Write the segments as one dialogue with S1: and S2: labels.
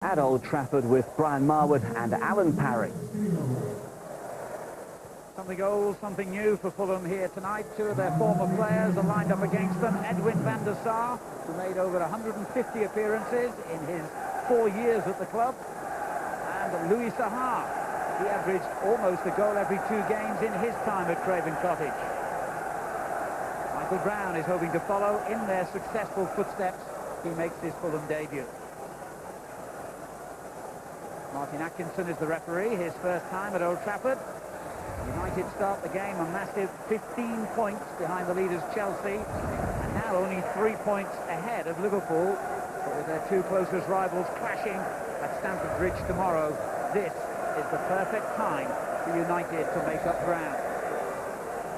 S1: At Old Trafford with Brian Marwood and Alan Parry.
S2: Something old, something new for Fulham here tonight. Two of their former players are lined up against them. Edwin van der Sar, who made over 150 appearances in his 4 years at the club. And Louis Saha. He averaged almost a goal every 2 games in his time at Craven Cottage. Michael Brown is hoping to follow in their successful footsteps. He makes his Fulham debut. Martin Atkinson is the referee, his first time at Old Trafford. United start the game a massive 15 points behind the leaders Chelsea, and now only 3 points ahead of Liverpool. But with their 2 closest rivals clashing at Stamford Bridge tomorrow, this is the perfect time for United to make up ground.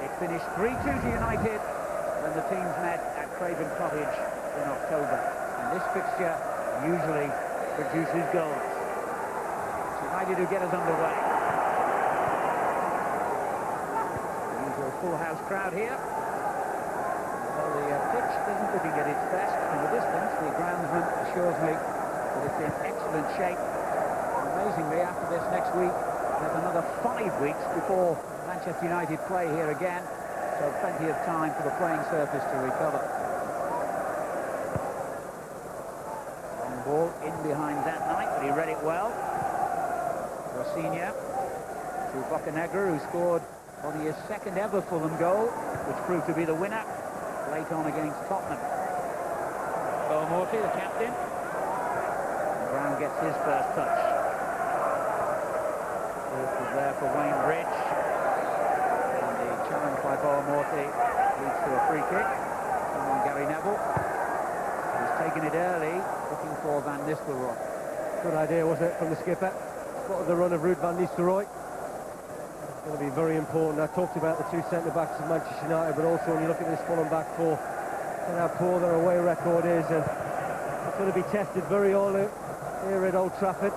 S2: It finished 3-2 to United when the teams met at Craven Cottage in October, and this fixture usually produces goals. United who get us underway. The usual full house crowd here. Although the pitch isn't looking at its best from a distance, the groundsman assures me that it's in excellent shape. Amazingly, after this next week, there's another 5 weeks before Manchester United play here again, so plenty of time for the playing surface to recover. Long ball in behind that night, but he read it well. Senior to Bocanegra, who scored only his 2nd ever Fulham goal, which proved to be the winner late on against Tottenham. Morty, the captain. And Brown gets his first touch. This is there for Wayne Bridge. And the challenge by Morty leads to a free kick. And Gary Neville, who's taken it early, looking for Van Nistelrooy.
S3: Good idea, wasn't it, from the skipper? Spotted the run of Ruud van Nistelrooy. It's going to be very important. I talked about the 2 centre-backs of Manchester United, but also when you look at this Fulham back 4 and how poor their away record is, and it's going to be tested very early here at Old Trafford.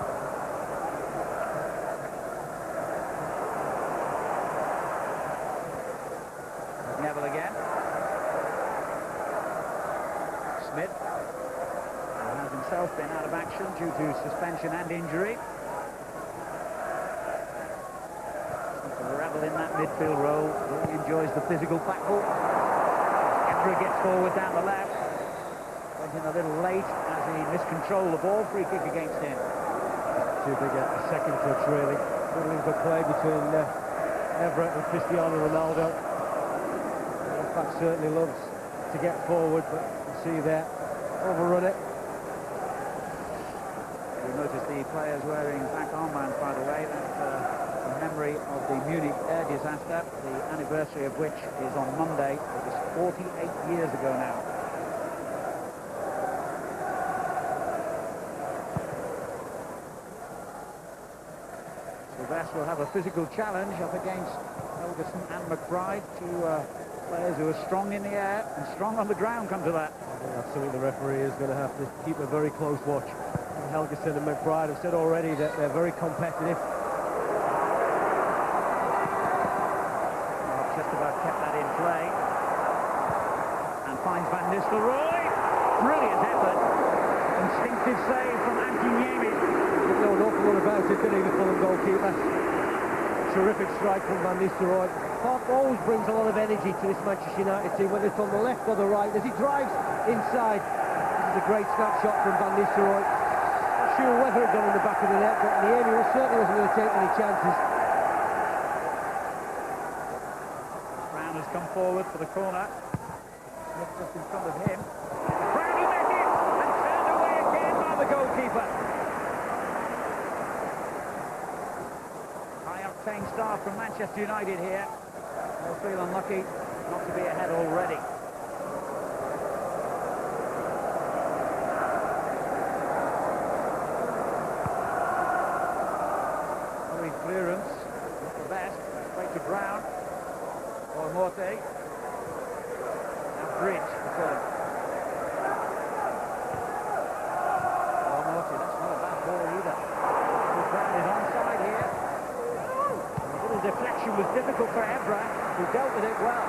S2: Neville again. Smith, who has himself been out of action due to suspension and injury. In that midfield role, he enjoys the physical battle. Ebra gets forward down the left. Went in a little late as he miscontrolled the ball. Free kick against him.
S3: Too big a second touch, really. Little good play between Everett and Cristiano Ronaldo. In fact, certainly loves to get forward, but you see there, overrun it.
S2: You notice the players wearing black armbands, by the way. That's in memory of the Munich air disaster, the anniversary of which is on Monday. It was 48 years ago now. Sylvester will have a physical challenge up against Helgeson and McBride, 2 players who are strong in the air and strong on the ground, come to that.
S3: I think that's something the referee is going to have to keep a very close watch. Helgeson and McBride have said already that they're very competitive.
S2: Finds Van Nistelrooy. Brilliant effort. Instinctive save from Antti.
S3: Didn't know an awful lot about it, did he, the Fulham goalkeeper? Terrific strike from Van Nistelrooy. Park always brings a lot of energy to this Manchester United team, whether it's on the left or the right. As he drives inside, this is a great snapshot from Van Nistelrooy. Not sure whether it got in the back of the net, but Niemi certainly wasn't going to take any chances.
S2: Brown has come forward for the corner. Just in front of him. Brown met it and turned away again by the goalkeeper. High-octane start from Manchester United here. They'll feel unlucky not to be ahead already. Hurried clearance, not the best. Straight to Brown. Or Morte. Bridge for Fulham. Morty, that's not a bad ball either. Brown is onside here. A little deflection was difficult for Ebra, who dealt with it well.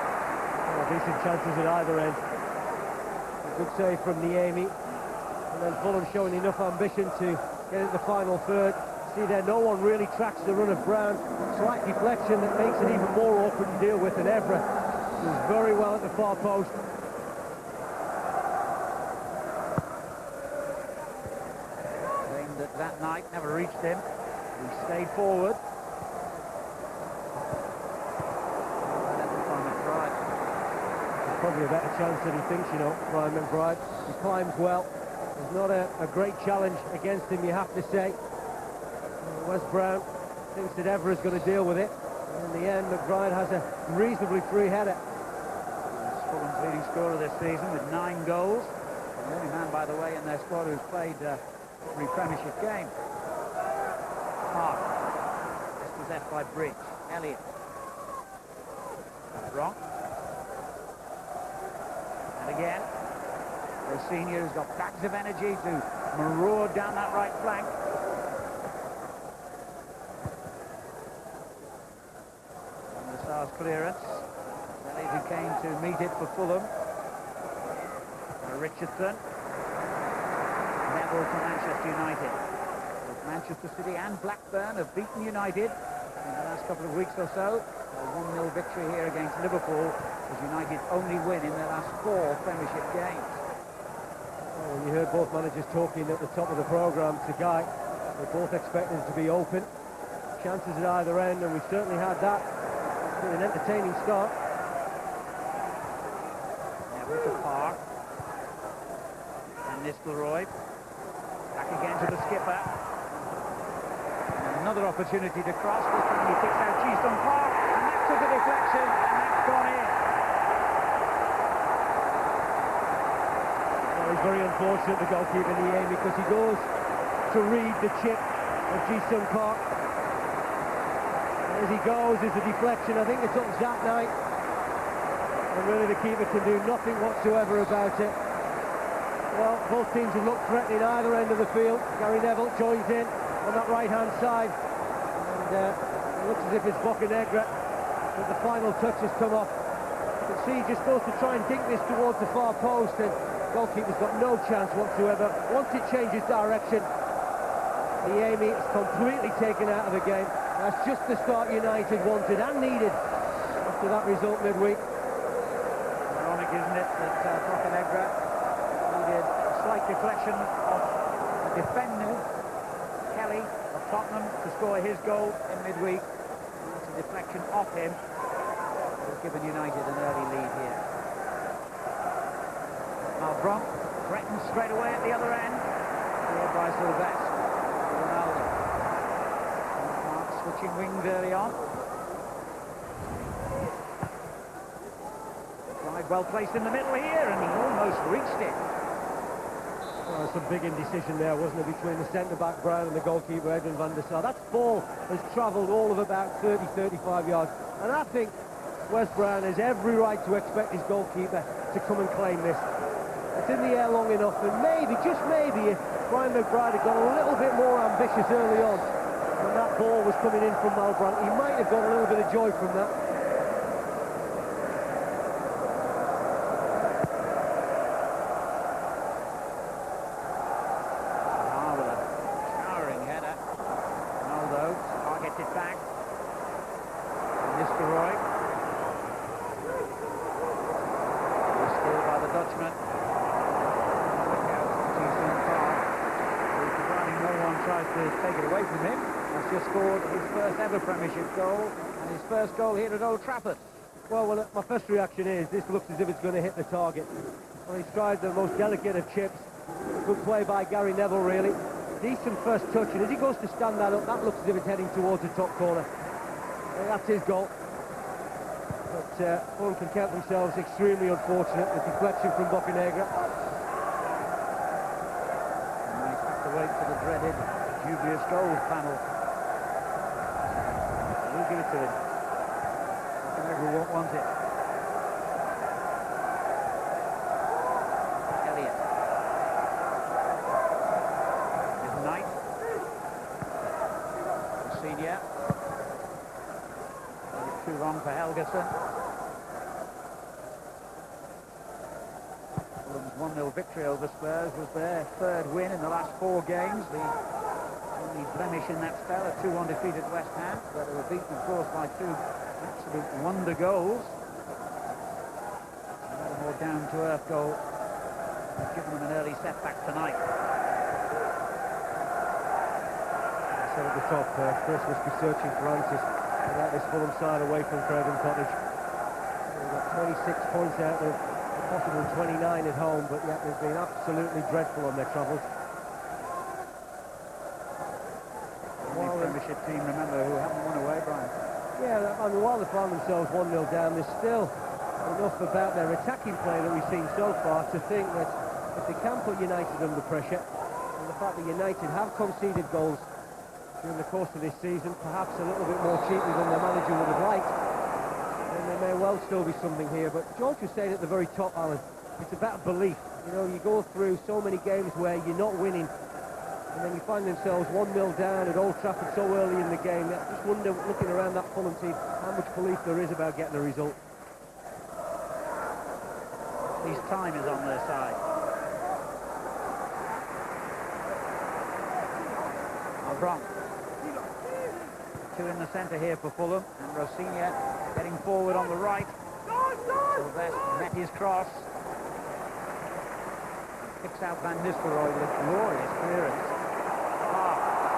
S3: Decent chances at either end. A good save from Niemi. And then Fulham showing enough ambition to get into the final third. See there, no one really tracks the run of Brown. Slight deflection that makes it even more awkward to deal with, and Evra does very well at the far post.
S2: Aimed at that night, never reached him. He stayed forward.
S3: Probably a better chance than he thinks, you know, Brian McBride. He climbs well. There's not a great challenge against him, you have to say. Wes Brown thinks that Evra's going to deal with it. And in the end, McBride has a reasonably free header.
S2: He's Fulham's leading scorer this season with 9 goals. The only man, by the way, in their squad who's played every Premiership game. Park. This was left by Bridge. Elliott. That's wrong. And again, the senior who's got bags of energy to maraud down that right flank. And the Sar's clearance. Elliott who came to meet it for Fulham. Richardson. Neville for Manchester United. Both Manchester City and Blackburn have beaten United in the last couple of weeks or so. A 1-0 victory here against Liverpool was United's only win in their last 4 Premiership games.
S3: Well, you heard both managers talking at the top of the programme to Guy. They both expected it to be open. Chances at either end, and we certainly had that. It's been an entertaining start.
S2: Neville to Park. And Nistelrooy. Back again to the skipper. And another opportunity to cross. This time he kicks out Ji-sung Park. And that took a deflection, and that's gone in.
S3: Well, he's very unfortunate, the goalkeeper, Niemi, because he goes to read the chip of Ji-sung Park. And as he goes, there's a deflection. I think it's up Zach Knight. And really the keeper can do nothing whatsoever about it. Well, both teams have looked threatening either end of the field. Gary Neville joins in on that right-hand side. And it looks as if it's Bocanegra, but the final touch has come off. You can see he just goes to try and dink this towards the far post, and the goalkeeper's got no chance whatsoever. Once it changes direction, Niemi is completely taken out of the game. That's just the start United wanted and needed after that result midweek.
S2: Ironic, isn't it, that Bocanegra needed a slight deflection of the defender, Kelly of Tottenham, to score his goal in midweek. It's a deflection off him. It's given United an early lead here. Malbron threatens straight away at the other end. Here by Sylvestre. Ronaldo. Switching wings early on. Drive well placed in the middle here, and he almost reached it.
S3: Well, some big indecision there, wasn't it, between the centre-back Brown and the goalkeeper Edwin van der Sar. That ball has travelled all of about 30-35 yards, and I think Wes Brown has every right to expect his goalkeeper to come and claim this. It's in the air long enough, and maybe, just maybe, if Brian McBride had got a little bit more ambitious early on when that ball was coming in from Malbron, he might have got a little bit of joy from that.
S2: Premiership goal, and his first goal here at Old Trafford.
S3: Well, my first reaction is this looks as if it's going to hit the target. Well, he's tried the most delicate of chips. Good play by Gary Neville, really. Decent first touch, and as he goes to stand that up, that looks as if it's heading towards the top corner. That's his goal. But Fulham can count themselves extremely unfortunate. The deflection from Bocanegra.
S2: Might have to wait for the dreaded dubious goals panel. We'll give it to him. Bocanegra won't want it. Elliott. Is Knight. The senior. Too long for Helgason. Fulham's 1-0 victory over Spurs was their third win in the last 4 games. The blemish in that spell, a 2-1 defeat at West Ham, where they were beaten, of course, by 2 absolute wonder goals. Another more down-to-earth goal has given them an early setback tonight.
S3: I said at the top, Chris must be searching for answers about this Fulham side away from Craven Cottage. They've got 26 points out of a possible 29 at home, but yet they've been absolutely dreadful on their travels.
S2: Premiership team, remember, who haven't won away, Brian.
S3: Yeah, I mean, while they found themselves 1-0 down, there's still enough about their attacking play that we've seen so far to think that if they can put United under pressure, and the fact that United have conceded goals during the course of this season, perhaps a little bit more cheaply than their manager would have liked, then there may well still be something here. But George was saying at the very top, Alan, it's about belief. You know, you go through so many games where you're not winning, and then you find themselves 1-0 down at Old Trafford so early in the game. I just wonder, looking around that Fulham team, how much belief there is about getting a result.
S2: At least time is on their side. Bronx. 2 in the centre here for Fulham, and Rosinha getting forward on the right. Sylvester met his cross. Picks out Van Nistelrooy with a glorious clearance.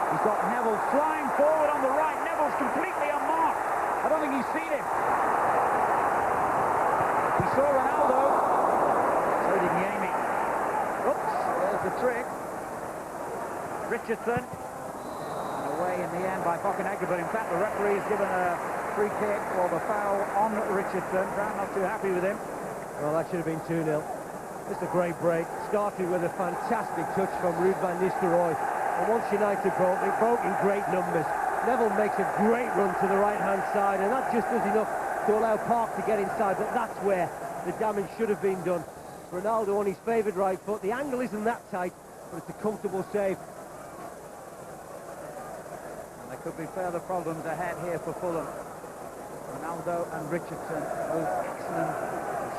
S2: He's got Neville flying forward on the right. Neville's completely unmarked. I don't think he's seen him. He saw Ronaldo. So did Niemi. Oops, there's the trick. Richardson. And away in the end by Bokenegger, but in fact the referee's given a free kick for the foul on Richardson. Brown not too happy with him.
S3: Well, that should have been 2-0. Just a great break. Started with a fantastic touch from Ruud van Nistelrooy. And once United broke, they broke in great numbers. Neville makes a great run to the right-hand side, and that just does enough to allow Park to get inside, but that's where the damage should have been done. Ronaldo on his favoured right foot. The angle isn't that tight, but it's a comfortable save.
S2: And there could be further problems ahead here for Fulham. Ronaldo and Richardson, both excellent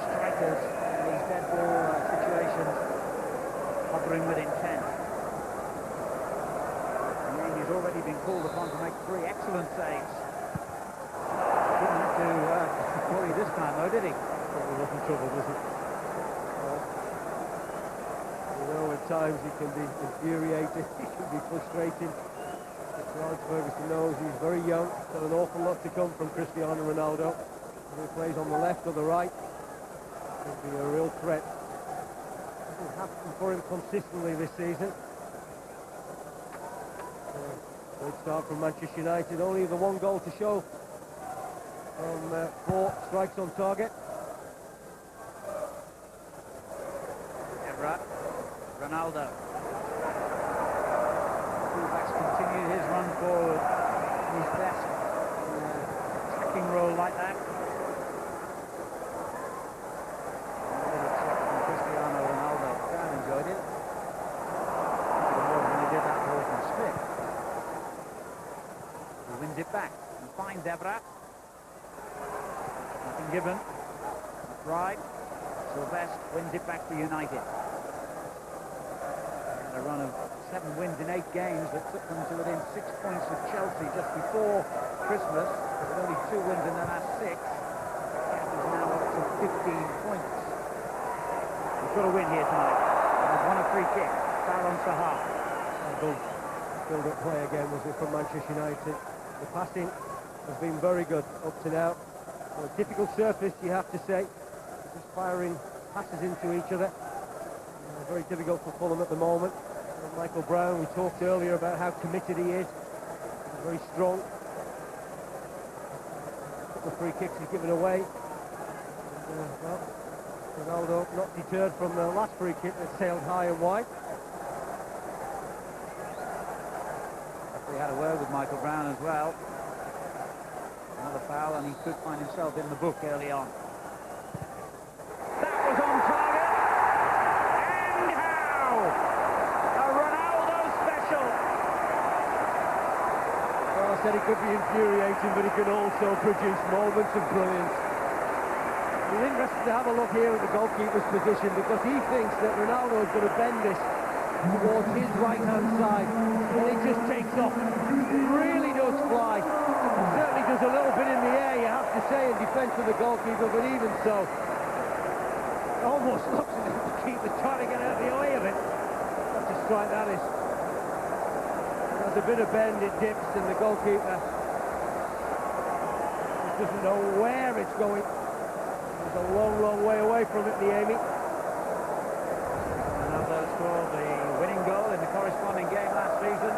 S2: strikers in these dead ball situations, hovering with intent. He's already been called upon to make 3 excellent saves. Didn't have to worry this time, though, did he?
S3: Probably wasn't trouble, was it? You know, at times he can be infuriating, he can be frustrating. But George Ferguson knows he's very young, got an awful lot to come from Cristiano Ronaldo. Whether he plays on the left or the right, could be a real threat. Doesn't happen for him consistently this season. Great start from Manchester United, only the 1 goal to show from 4 strikes on target.
S2: Evra, Ronaldo. Fullbacks continued his run forward, his best attacking role like that. Another shot from Cristiano Ronaldo. Brown enjoyed it. More than he did that ball from Smith. Wins it back and finds Evra. Nothing given. Right. Sylvester wins it back to United. And a run of 7 wins in 8 games that took them to within 6 points of Chelsea just before Christmas. With only 2 wins in the last 6. The gap is now up to 15 points. We've got to win here tonight. And they've won a free kick. Foul on Sahar.
S3: Build-up play again, was it, from Manchester United? The passing has been very good up to now. On a difficult surface, you have to say. Just firing passes into each other. Very difficult for Fulham at the moment. Michael Brown, we talked earlier about how committed he is. He's very strong. A couple of free kicks he's given away. And, well, Ronaldo not deterred from the last free kick that sailed high and wide.
S2: We had a word with Michael Brown as well. Another foul, and he could find himself in the book early on. That was on target, and how! A Ronaldo special.
S3: Well, I said it could be infuriating, but it can also produce moments of brilliance. It's interesting to have a look here at the goalkeeper's position, because he thinks that Ronaldo is going to bend this towards his right-hand side, and it just takes off. It really does fly. It certainly does a little bit in the air, you have to say, in defence of the goalkeeper, but even so, it almost looks as if the keeper's trying to get out of the way of it. What a strike that is. There's a bit of bend, it dips, and the goalkeeper just doesn't know where it's going. It's a long, long way away from it, Niemi.
S2: Another scored the winning goal in the corresponding game last season.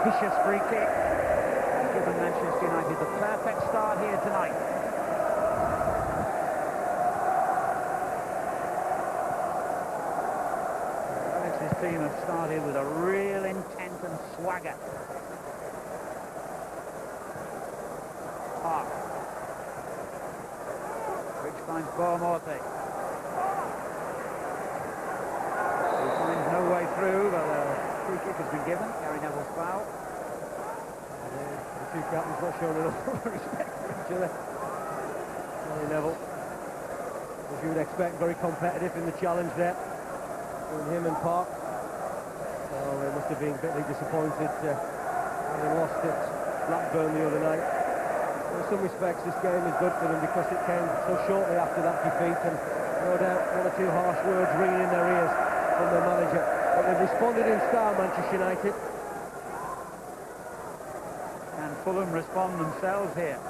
S2: Vicious free kick has given Manchester United the perfect start here tonight. Alex's team have started with a real intent and swagger. Park. Which finds Boamorte. He finds no way through, but a free kick has been given. Gary Neville's foul.
S3: The two captains not showing enough respect for each other. Gary Neville, as you would expect, very competitive in the challenge there between him and Park. So they must have been bitterly disappointed having lost at Blackburn the other night. In some respects, this game is good for them because it came so shortly after that defeat, and no doubt one or two harsh words ringing in their ears from their manager. But they've responded in style, Manchester United.
S2: And Fulham respond themselves here.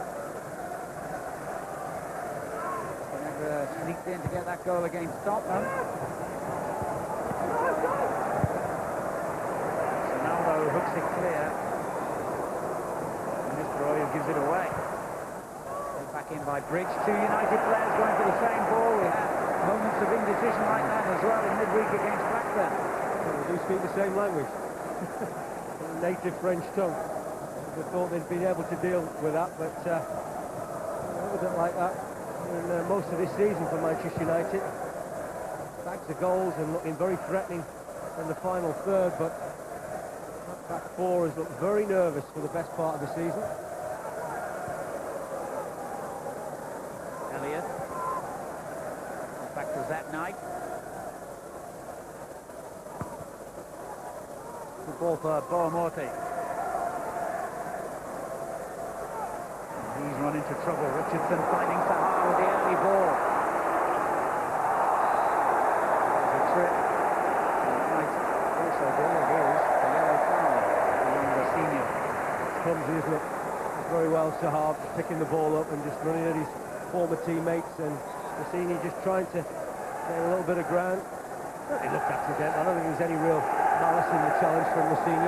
S2: They never sneaked in to get that goal against Tottenham. Ronaldo hooks it clear. And Mr. Roy gives it away. Back in by Bridge. Two United players going for the same ball. We had moments of indecision like that as well in midweek against Blackburn.
S3: Well, they do speak the same language. A native French tongue. We thought they'd been able to deal with that, but it wasn't like that in most of this season for Manchester United. Back to goals and looking very threatening in the final third, but that back four has looked very nervous for the best part of the season.
S2: Elliott. Back to that night. Good ball for Boamorte. He's run into trouble. Richardson finding Sahar with the early ball. There's a trip. And it might also be, it is, a yellow card for younger senior.
S3: It's clumsy, isn't it? Very well, Sahar picking the ball up and just running at his former teammates, and Rossini just trying to get a little bit of ground. It looked accidental. I don't think there was any real malice in the challenge from Rossini.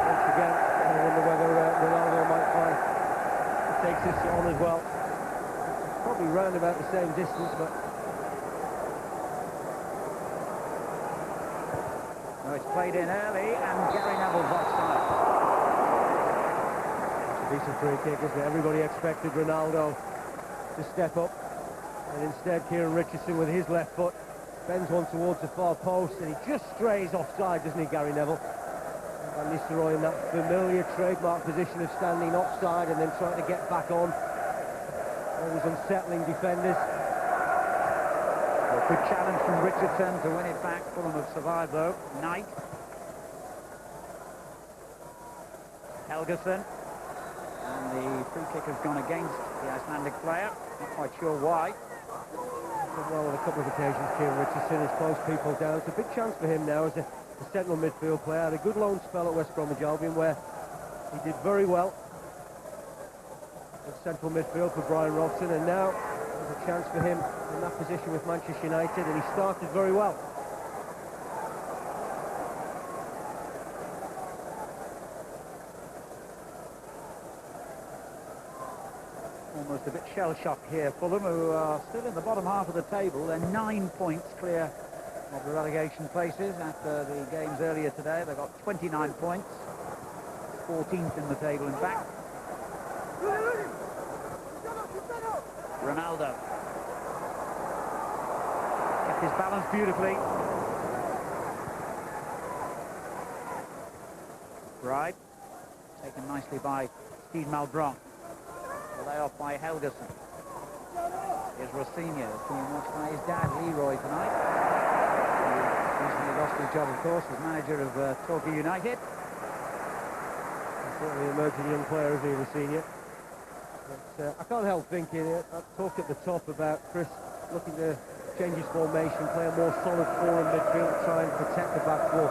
S3: Once again, I wonder whether Ronaldo might find he takes this on as well. Probably round about the same distance, but
S2: no, it's played in early, and Gary Neville's offside.
S3: decent free kick, isn't it? Everybody expected Ronaldo to step up, and instead Kieran Richardson with his left foot bends one towards the far post, and he just strays offside, doesn't he, Gary Neville? Van Nistelrooy in that familiar trademark position of standing offside and then trying to get back on. Always unsettling defenders.
S2: Well, good challenge from Richardson to win it back. Fulham have survived though. Knight. Helgeson. And the free kick has gone against the Icelandic player. Not quite sure why.
S3: Done well on a couple of occasions, Kieran Richardson has closed people down. It's a big chance for him now as a central midfield player. Had a good loan spell at West Bromwich Albion where he did very well at central midfield for Brian Robson, and now there's a chance for him in that position with Manchester United, and he started very well.
S2: Almost a bit shell-shocked here. Fulham, who are still in the bottom half of the table. They're 9 points clear of the relegation places after the games earlier today. They've got 29 points. 14th in the table, in fact. Ronaldo. Kept his balance beautifully. Right. Taken nicely by Steve Malbron. Lay off by Helgeson. Here's Rosinha, being watched by his dad, Leroy, tonight. He recently lost his job, of course, as manager of Torquay United.
S3: Certainly an emerging young player, isn't he, Rosinha? But I can't help thinking, I talked at the top about Chris looking to change his formation, play a more solid four in midfield, try and protect the back four.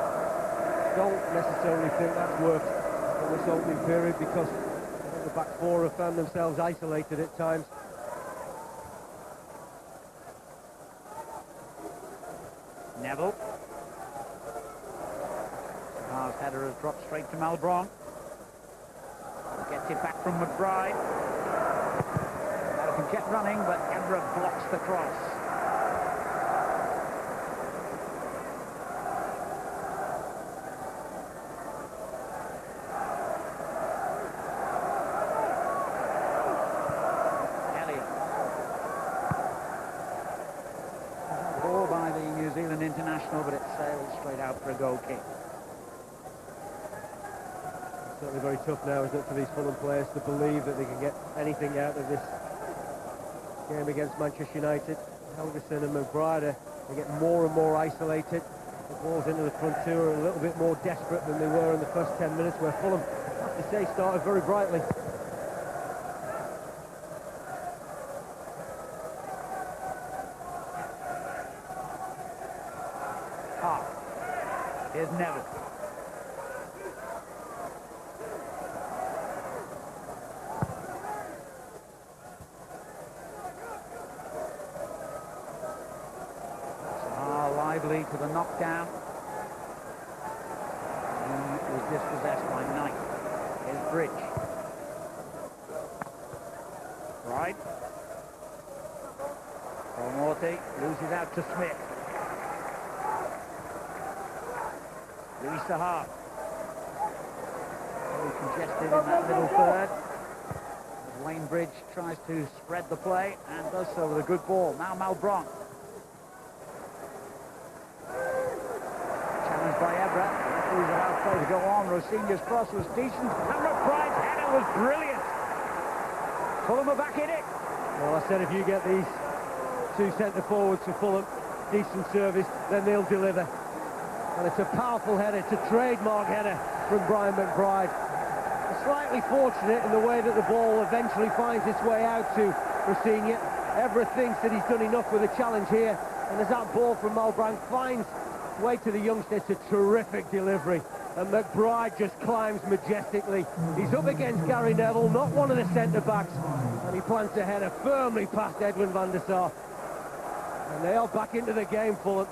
S3: Don't necessarily think that's worked in this opening period, because I think the back four have found themselves isolated at times.
S2: Neville. Sahar's header has dropped straight to Malbron. Gets it back from McBride. Now can get running, but Evra blocks the cross. Ball by the New Zealand international, but it sails straight out for a goal kick.
S3: Certainly very tough now, isn't it, for these Fulham players to believe that they can get anything out of this game against Manchester United. Helgeson and McBride, they get more and more isolated. The balls into the front two are a little bit more desperate than they were in the first 10 minutes, where Fulham, I have to say, started very brightly.
S2: Here's Neville. Lively to the knockdown. He was dispossessed by Knight. Here's Bridge. Right. Morty loses out to Smith. Louis Sahar. Very congested in that middle third. As Wayne Bridge tries to spread the play and does so with a good ball. Now Malbron. By Evra, referees allowed play to go on. Rosinha's cross was decent, and McBride's header was brilliant. Fulham are back in it.
S3: Well, I said if you get these two centre forwards for Fulham, decent service, then they'll deliver. And it's a powerful header, it's a trademark header from Brian McBride. Slightly fortunate in the way that the ball eventually finds its way out to Rosinha. Evra thinks that he's done enough with the challenge here, and as that ball from Malbron finds way to the youngster, it's a terrific delivery, and McBride just climbs majestically. He's up against Gary Neville, not one of the centre-backs, and he plants a header firmly past Edwin van der Sar. And they are back into the game, Fulham.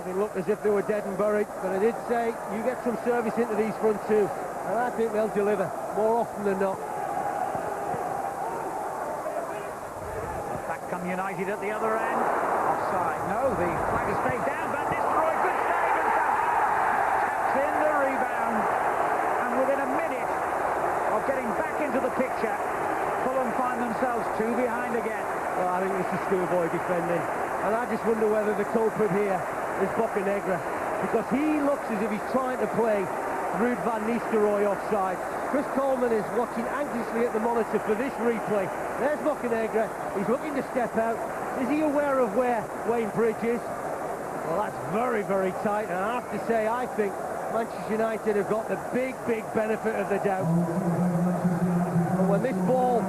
S3: They looked as if they were dead and buried, but I did say you get some service into these front two, and I think they'll deliver more often than not.
S2: Back come United at the other end. Offside. No, the flag is stayed down. Van Nistelrooy, good save, and taps in the rebound. And within a minute of getting back into the picture, Fulham find themselves two behind again.
S3: Well, I think this is schoolboy defending, and I just wonder whether the culprit here is Bocanegra, because he looks as if he's trying to play Ruud van Nistelrooy offside. Chris Coleman is watching anxiously at the monitor for this replay. There's Bocanegra, he's looking to step out. Is he aware of where Wayne Bridge is? Well, that's very, very tight, and I have to say, I think Manchester United have got the big, big benefit of the doubt. And when this ball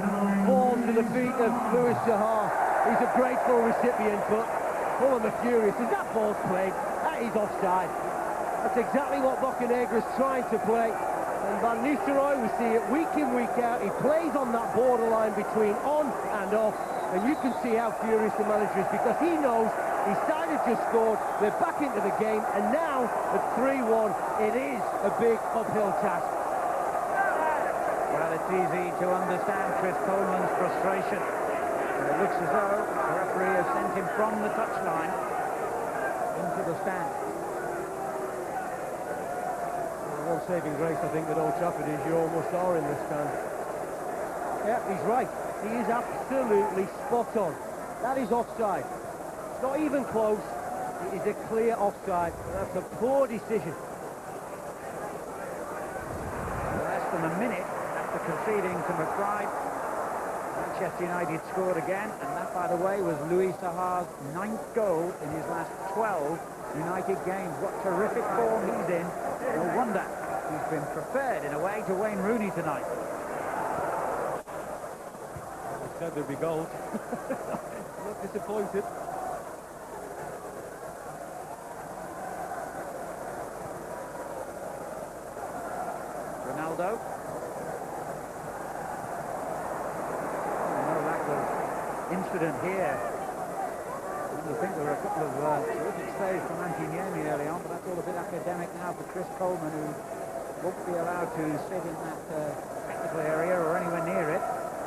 S3: falls to the feet of Louis Sahar, he's a grateful recipient, but Fulham are furious. As that ball's played, that is offside. That's exactly what Bocanegra is trying to play. And Van Nistelrooy, we see it week in, week out. He plays on that borderline between on and off. And you can see how furious the manager is, because he knows his side has just scored, they're back into the game, and now at 3-1, it is a big uphill task.
S2: Well, it's easy to understand Chris Coleman's frustration. It looks as though the referee has sent him from the touchline into the stand.
S3: Well, one saving grace, I think, that Old Trafford is you almost are in this stand. Yeah, he's right. He is absolutely spot on. That is offside. It's not even close. It is a clear offside. That's a poor decision.
S2: Less than a minute after conceding to McBride. Manchester United scored again, and that, by the way, was Louis Saha's 9th goal in his last 12 United games. What terrific form he's in. No wonder he's been preferred, in a way, to Wayne Rooney tonight.
S3: I said there'd be goals. Not disappointed.
S2: Ronaldo. Incident here. I think there were a couple of terrific saves from Antiniemi early on, but that's all a bit academic now for Chris Coleman, who won't be allowed to sit in that technical area or anywhere near it.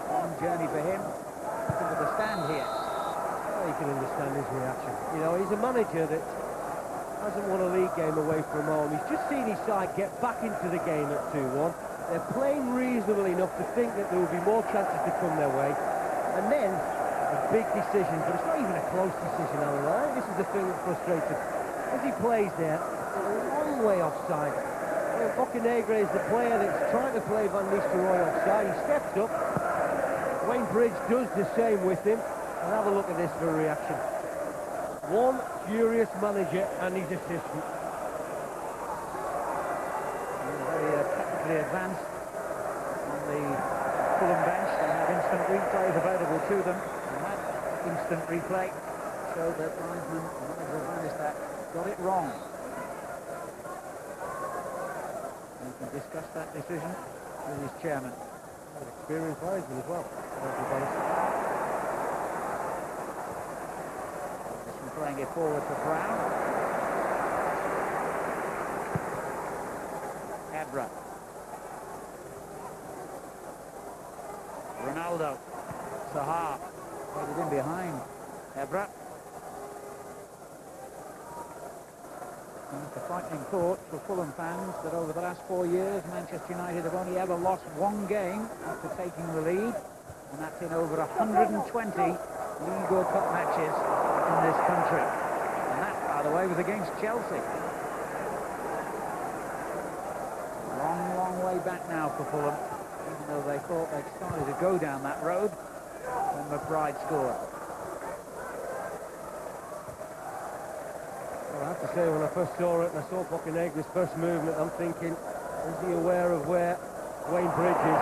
S2: Long journey for him. Looking at the stand here.
S3: Well, you can understand his reaction. You know, he's a manager that hasn't won a league game away from home. He's just seen his side get back into the game at 2-1. They're playing reasonably enough to think that there will be more chances to come their way. And then a big decision, but it's not even a close decision, Alan. I think this is the thing that frustrates him. As he plays there, a long way offside. Bocanegra is the player that's trying to play Van Nistelrooy offside. He steps up. Wayne Bridge does the same with him. And have a look at this for a reaction. One furious manager and his assistant.
S2: Very technically advanced on the Fulham bench. They have instant replays available to them. Instant replay showed that linesman Nigel Bannister got it wrong. We can discuss that decision with his chairman.
S3: An experienced linesman as well.
S2: This one playing it forward for Brown. Ebra. Ronaldo. Saha. Played it in behind Ebra. And it's a frightening thought for Fulham fans that over the last 4 years Manchester United have only ever lost one game after taking the lead, and that's in over 120 League or Cup matches in this country. And that, by the way, was against Chelsea. Long way back now for Fulham, even though they thought they'd started to go down that road when McBride scored.
S3: Well, I have to say, when I first saw it and I saw Bocanegra's first movement, I'm thinking, is he aware of where Wayne Bridge is?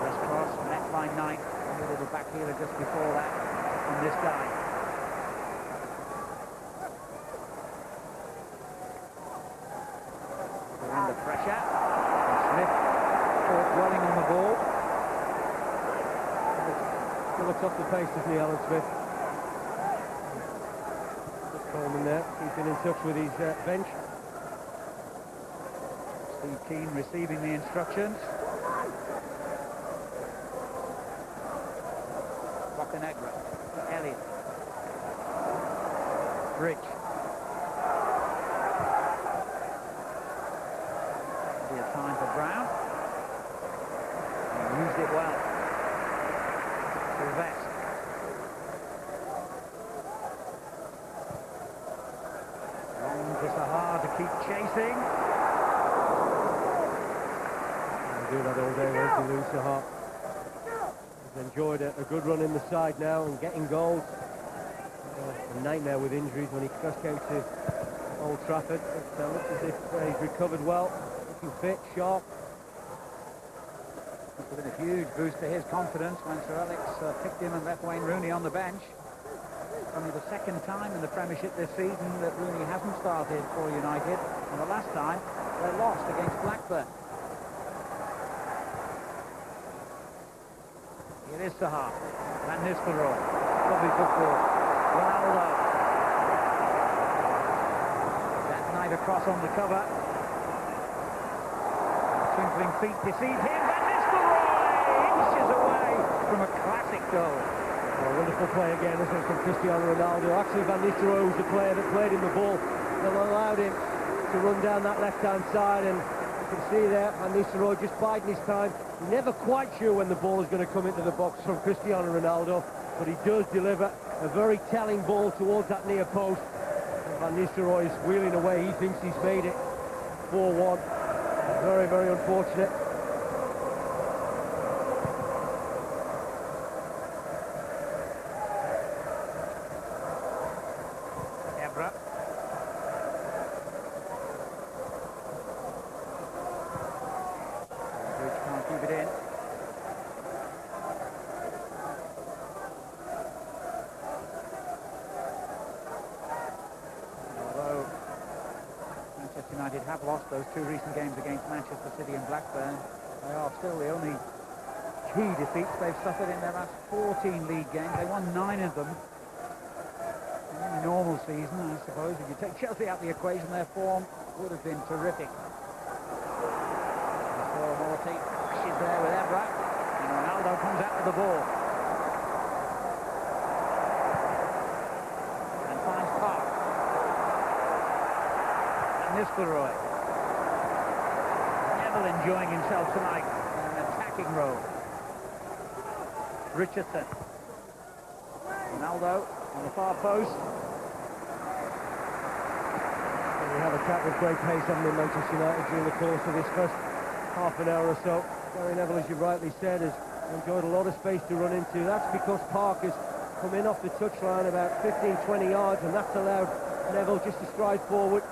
S2: This cross, met by Knight, a little back heeler just before that from this guy. They're under pressure. And Smith caught dwelling on the ball.
S3: Still looks off the pace, doesn't he, Alan Smith? Just Coleman there, keeping in touch with his bench.
S2: Steve Keane receiving the instructions. Bocanegra, Elliott. Bridge. Be a time for Brown. He used it well. Sylvester. Long to Saha to keep chasing.
S3: He'll do that all day, won't he, Louis Saha? He's enjoyed a good run in the side now and getting goals. A nightmare with injuries when he first came to Old Trafford. It looks as if he's recovered well, looking fit, sharp.
S2: It's been a huge boost to his confidence when Sir Alex picked him and left Wayne Rooney on the bench. Only the second time in the Premiership this season that Rooney hasn't started for United, and the last time they lost against Blackburn. Here is Saha. Van Nistelrooy. Lovely football. Ronaldo. That Knight across on the cover. Twinkling feet deceive him. Van Nistelrooy inches away from a classic goal.
S3: Oh, wonderful play again, isn't it, from Cristiano Ronaldo. Actually, Van Nistelrooy was the player that played him the ball that allowed him to run down that left-hand side, and you can see there, Van Nistelrooy just biding his time. Never quite sure when the ball is going to come into the box from Cristiano Ronaldo, but he does deliver a very telling ball towards that near post. And Van Nistelrooy is wheeling away. He thinks he's made it 4-1. Very, very unfortunate.
S2: United have lost those two recent games against Manchester City and Blackburn. They are still the only key defeats they've suffered in their last 14 league games. They won 9 of them in a normal season, I suppose. If you take Chelsea out of the equation, their form would have been terrific. Morty is there with Evra, and Ronaldo comes out with the ball. And finds Park. And Nistelrooy. Neville enjoying himself tonight in an attacking role. Richardson. Ronaldo on the far post.
S3: And we have attacked with great pace, haven't we, Manchester United, during the course of this first half an hour or so. Gary Neville, as you rightly said, has enjoyed a lot of space to run into. That's because Park has come in off the touchline about 15-20 yards, and that's allowed Neville just to stride forward.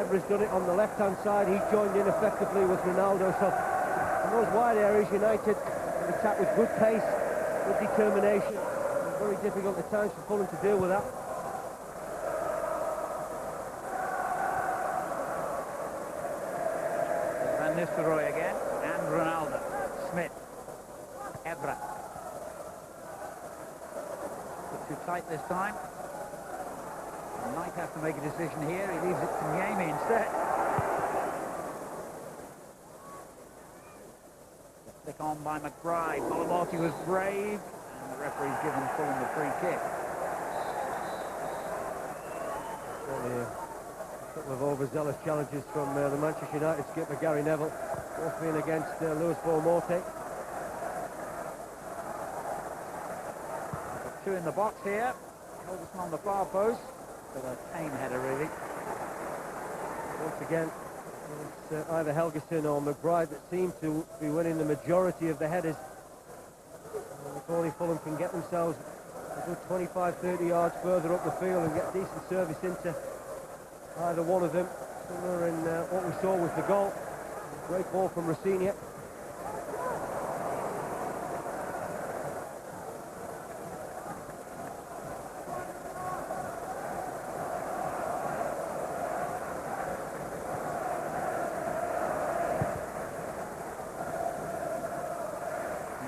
S3: Evra's done it on the left-hand side. He joined in effectively with Ronaldo. So in those wide areas, United have attacked with good pace, good determination. It's very difficult at times for Fulham to deal with that.
S2: Nistelrooy again, and Ronaldo. Smith. Evra. But too tight this time. He might have to make a decision here. He leaves it to Niemi instead. Flick on by McBride. Morty was brave, and the referee's given Fulham the free kick. A couple of overzealous challenges from the Manchester United skipper Gary Neville, both being against Lewis Morty. Two in the box here. Helderson on the far post with a tame header, really. Once again, it's either Helgeson or McBride that seem to be winning the majority of the headers. And if only Fulham can get themselves a good 25-30 yards further up the field and get decent service into either one of them, similar in what we saw with the goal. Great ball from Rossignol.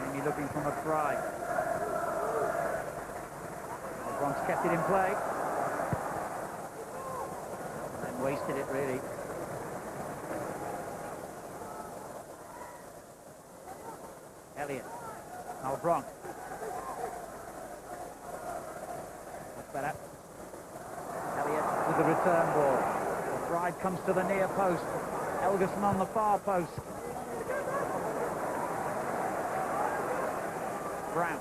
S2: Amy looking for McBride. Bronx kept it in play. Wasted it, really. Elliott. Malbronk. That's better. Elliott with the return ball. McBride comes to the near post. Helgeson on the far post. Brown.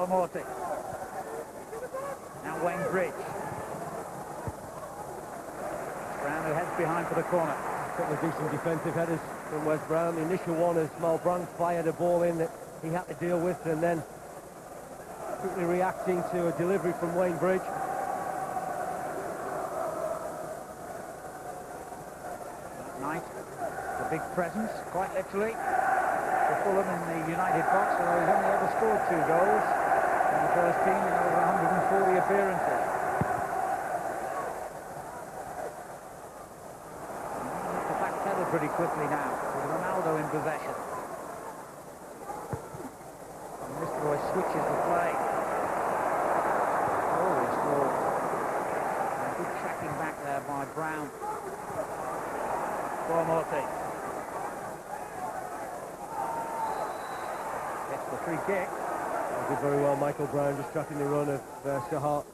S2: Morty. Now Wayne Bridge. Brown who heads behind for the corner. A couple of decent defensive headers from Wes Brown. The initial one as Malbranque fired a ball in that he had to deal with, and then quickly reacting to a delivery from Wayne Bridge. Knight, a big presence, quite literally, for Fulham in the United box, although he's only ever scored 2 goals in the first team in over 140 appearances. To backpedal pretty quickly now, with Ronaldo in possession. And Nistelrooy switches the play. Oh, he scored. And good tracking back there by Brown. Morty. Gets the free kick. Did very well, Michael Brown, just tracking the run of Sahar.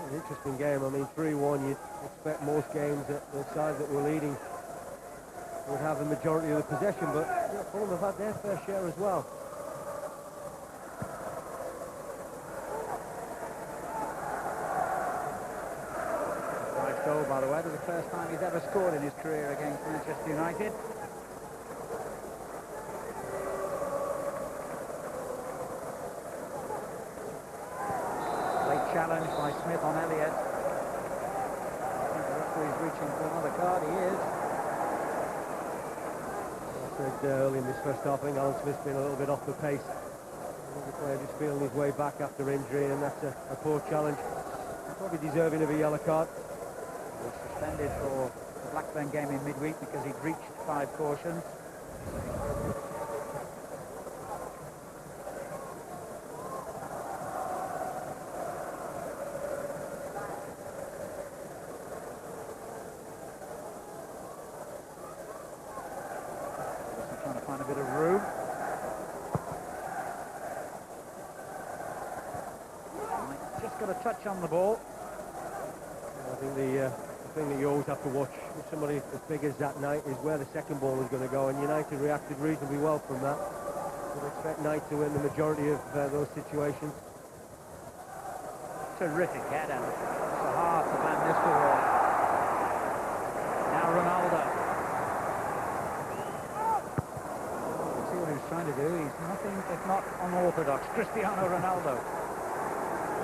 S2: An interesting game. I mean, 3-1, you'd expect most games that the side that were leading would have the majority of the possession, but you know, Fulham have had their fair share as well. Nice goal, by the way. It was the first time he's ever scored in his career against Manchester United. Challenge by Smith on Elliott. I think the referee's reaching for another card. He is. I said early in this first half, I think Alan Smith's been a little bit off the pace. The player just feeling his way back after injury, and that's a poor challenge.
S3: Probably deserving of a yellow card.
S2: He was suspended for the Blackburn game in midweek because he'd reached 5 cautions. Trying to find a bit of room. Just got a touch on the ball.
S3: I think the thing that you always have to watch with somebody as big as that Knight is where the second ball is going to go, and United reacted reasonably well from that. Would expect Knight to win the majority of those situations.
S2: Terrific header. It's a hard to Van Nistelrooy. Now Ronaldo. See what he's trying to do. He's nothing if not unorthodox. Cristiano Ronaldo.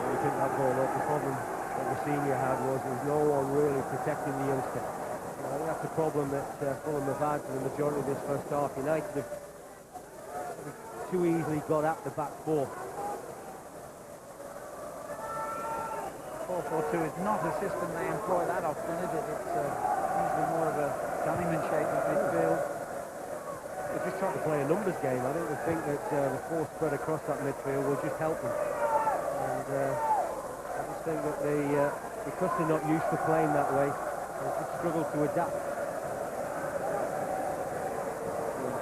S3: We picked that ball up. The problem that the senior had was there was no one really protecting the youngster. I think that's the problem that Fulham have had for the majority of this first half. United have too easily got at the back four.
S2: 4-4-2 is not a system they employ that often, is it? It's usually more of a diamond shape of midfield.
S3: They're just trying to play a numbers game. I don't think that the force spread across that midfield will just help them. And I just think that they, because they're not used to playing that way, they just struggle to adapt.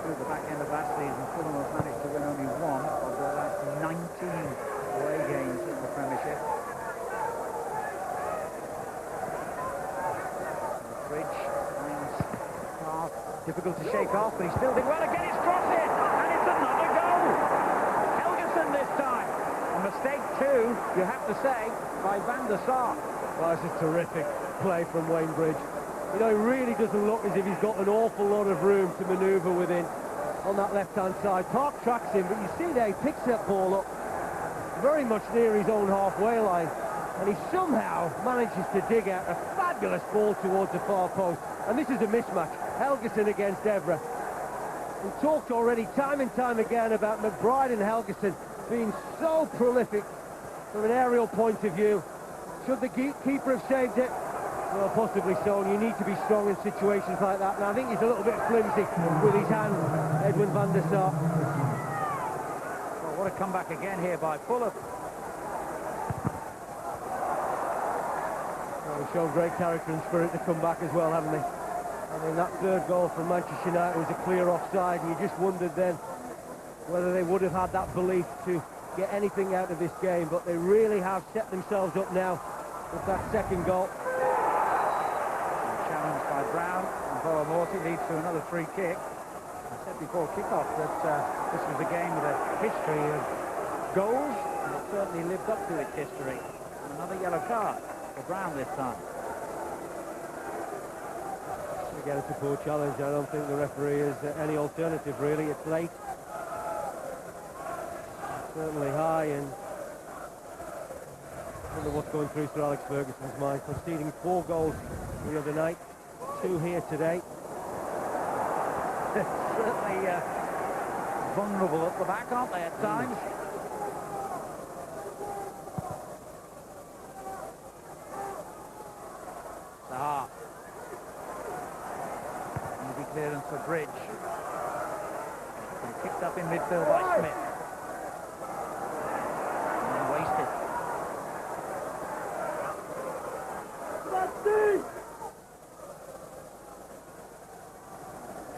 S2: Through the back end of last season, Fulham have managed to win only one of their last 19 away games in the Premiership. Bridge finds Clark difficult to shake off, but he still did well again. It's crossed in, and it's another goal. Helguson this time. A mistake too, you have to say, by Van der Sar.
S3: Well, it's a terrific play from Wayne Bridge. You know, he really doesn't look as if he's got an awful lot of room to manoeuvre within on that left-hand side. Park tracks him, but you see there, he picks that ball up very much near his own halfway line, and he somehow manages to dig out a fabulous ball towards the far post. And this is a mismatch. Helguson against Evra. We talked already time and time again about McBride and Helguson being so prolific from an aerial point of view. Should the keeper have saved it? Well, possibly so, and you need to be strong in situations like that. And I think he's a little bit flimsy with his hand, Edwin van der Sar.
S2: Well, what a comeback again here by Fulham.
S3: Well, they've shown great character and spirit to come back as well, haven't they? I mean, that third goal from Manchester United was a clear offside, and you just wondered then whether they would have had that belief to get anything out of this game, but they really have set themselves up now with that second goal.
S2: Challenged by Brown, and Morty leads to another free kick. I said before kickoff that this was a game with a history of goals, and it certainly lived up to its history. And another yellow card for Brown this time.
S3: Again, it's a poor challenge. I don't think the referee has any alternative, really. It's late. It's certainly high, and I don't know what's going through Sir Alex Ferguson's mind. Conceding 4 goals the other night, 2 here today.
S2: Certainly vulnerable at the back, aren't they, at times? Zaha. Easy clearance for Bridge. And kicked up in midfield by Smith. And then wasted.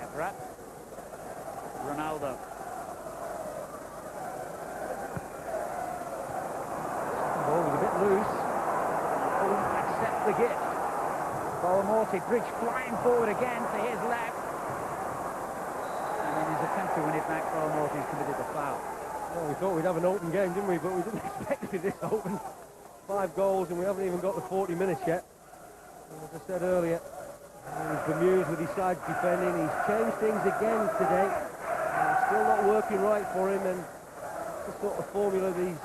S2: Evra. Ronaldo. The ball was a bit loose. Fulham accept the gift. Morty, Bridge flying forward again to his left. And in his attempt to win it back, Morty's committed the foul.
S3: Well, we thought we'd have an open game, didn't we? But we didn't expect it to be this open. 5 goals, and we haven't even got the 40 minutes yet. And as I said earlier, he's bemused with his side defending. He's changed things again today. It's still not working right for him, and it's the sort of formula that he's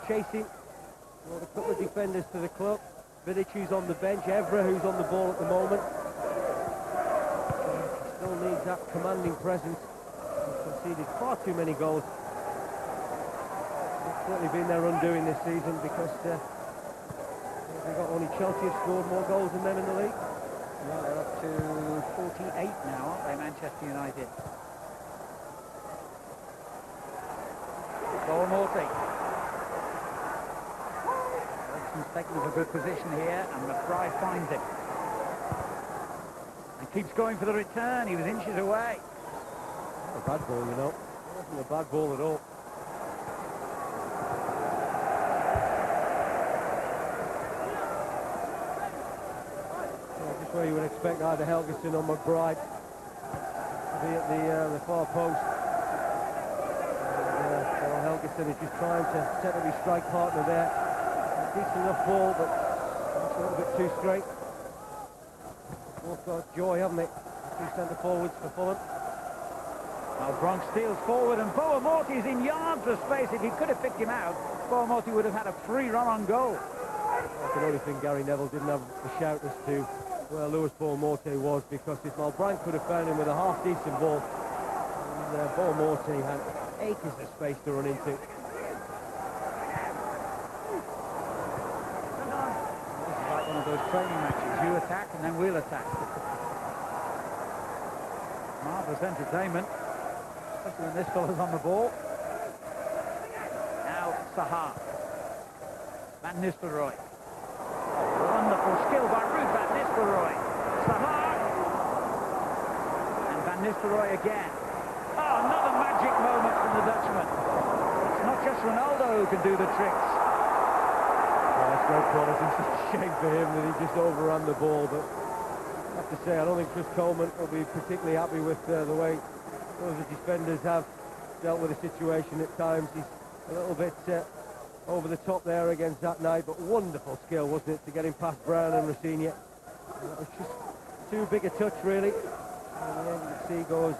S3: chasing. Brought a couple of defenders to the club. Vidic, who's on the bench, Evra, who's on the ball at the moment. He still needs that commanding presence. He's conceded far too many goals. It's certainly been their undoing this season, because We've got only Chelsea have scored more goals than them in the league.
S2: Well, they're up to 48 now, aren't they, Manchester United? Morty. Wilson's taking a good position here, and McBride finds it. And keeps going for the return. He was inches away.
S3: Not a bad ball, you know. It wasn't a bad ball at all. Just where you would expect either Helgeson or McBride to be at the far post. Helgeson is just trying to set up his strike partner there. Decent enough ball, but it's a little bit too straight. Both got joy, haven't they? Two centre forwards for Fulham.
S2: Now Bronx steals forward, and Morty is in yards of space. If he could have picked him out, Morty would have had a free run on goal.
S3: That's the only thing Gary Neville didn't have a shout as to where Lewis Morty was, because if Malbranque could have found him with a half-decent ball, and Morty had acres of space to run into. This
S2: is like one of those training matches. You attack and then we'll attack. Marvellous entertainment, especially when this fella's on the ball. Now Sahar. Van Nistelrooy. Wonderful skill by Ruud Van Nistelrooy. Sahar. And Van Nistelrooy again. Oh, another magic moment from the Dutchman. It's not just Ronaldo who can do the tricks.
S3: That's great quality. It's a shame for him that he just overran the ball, but I have to say, I don't think Chris Coleman will be particularly happy with the way those defenders have dealt with the situation at times. He's a little bit over the top there against that night, but wonderful skill, wasn't it, to get him past Brown and Rossini. It was just too big a touch, really. And then you can see he goes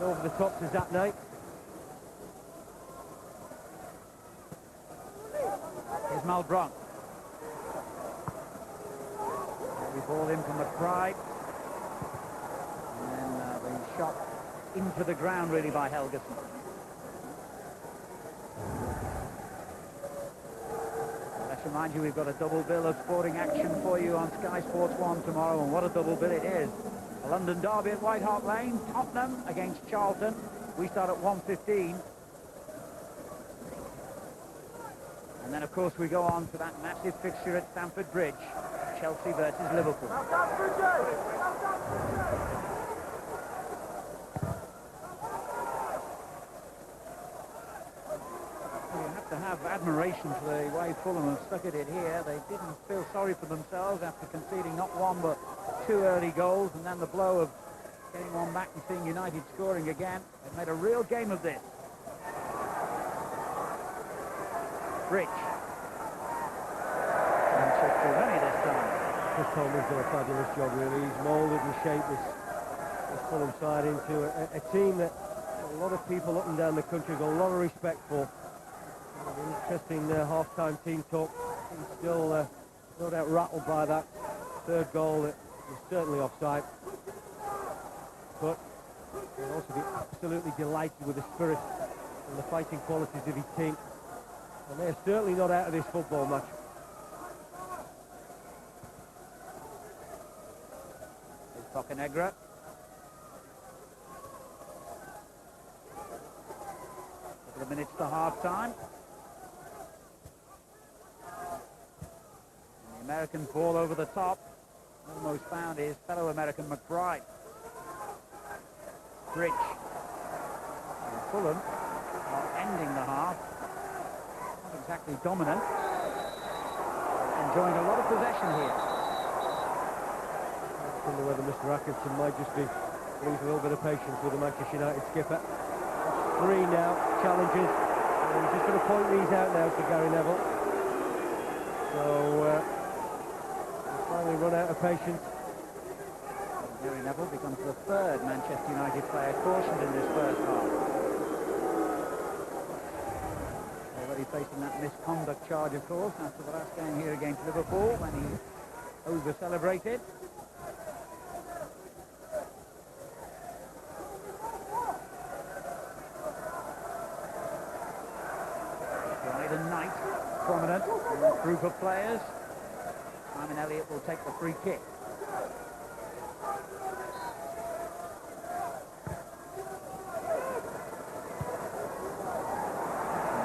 S3: over the top to Zat Knight.
S2: Here's Malbranque. We ball in from McBride. And then the shot into the ground, really, by Helgeson. Let's remind you, we've got a double bill of sporting action for you on Sky Sports 1 tomorrow, and what a double bill it is. A London derby at White Hart Lane, Tottenham against Charlton. We start at 1:15. And then, of course, we go on to that massive fixture at Stamford Bridge, Chelsea versus Liverpool. You have to have admiration for the way Fulham have stuck at it here. They didn't feel sorry for themselves after conceding not one but two early goals, and then the blow of getting one back and seeing United scoring again. They've made a real game of this. Rich. And check for many this time.
S3: Chris Coleman's done a fabulous job, really. He's moulded and shaped this Fulham side into a team that a lot of people up and down the country have got a lot of respect for. An interesting half-time team talk. He's still no doubt rattled by that third goal that was certainly offside. But he'll also be absolutely delighted with the spirit and the fighting qualities of his team. And they're certainly not out of this football match.
S2: It's Bocanegra. Couple of minutes to half-time. The American ball over the top. Almost found his fellow American McBride. Rich. And Fulham are ending the half. Not exactly dominant. Enjoying a lot of possession here.
S3: I wonder whether Mr. Atkinson might just be losing a little bit of patience with the Manchester United skipper. 3 now, challenges. And he's just going to point these out now to Gary Neville. So, he's finally run out of patience.
S2: Gary Neville becomes the third Manchester United player cautioned in this first half. Already facing that misconduct charge, of course, after the last game here against Liverpool when he over-celebrated. prominent in that group of players. Simon Elliott will take the free kick.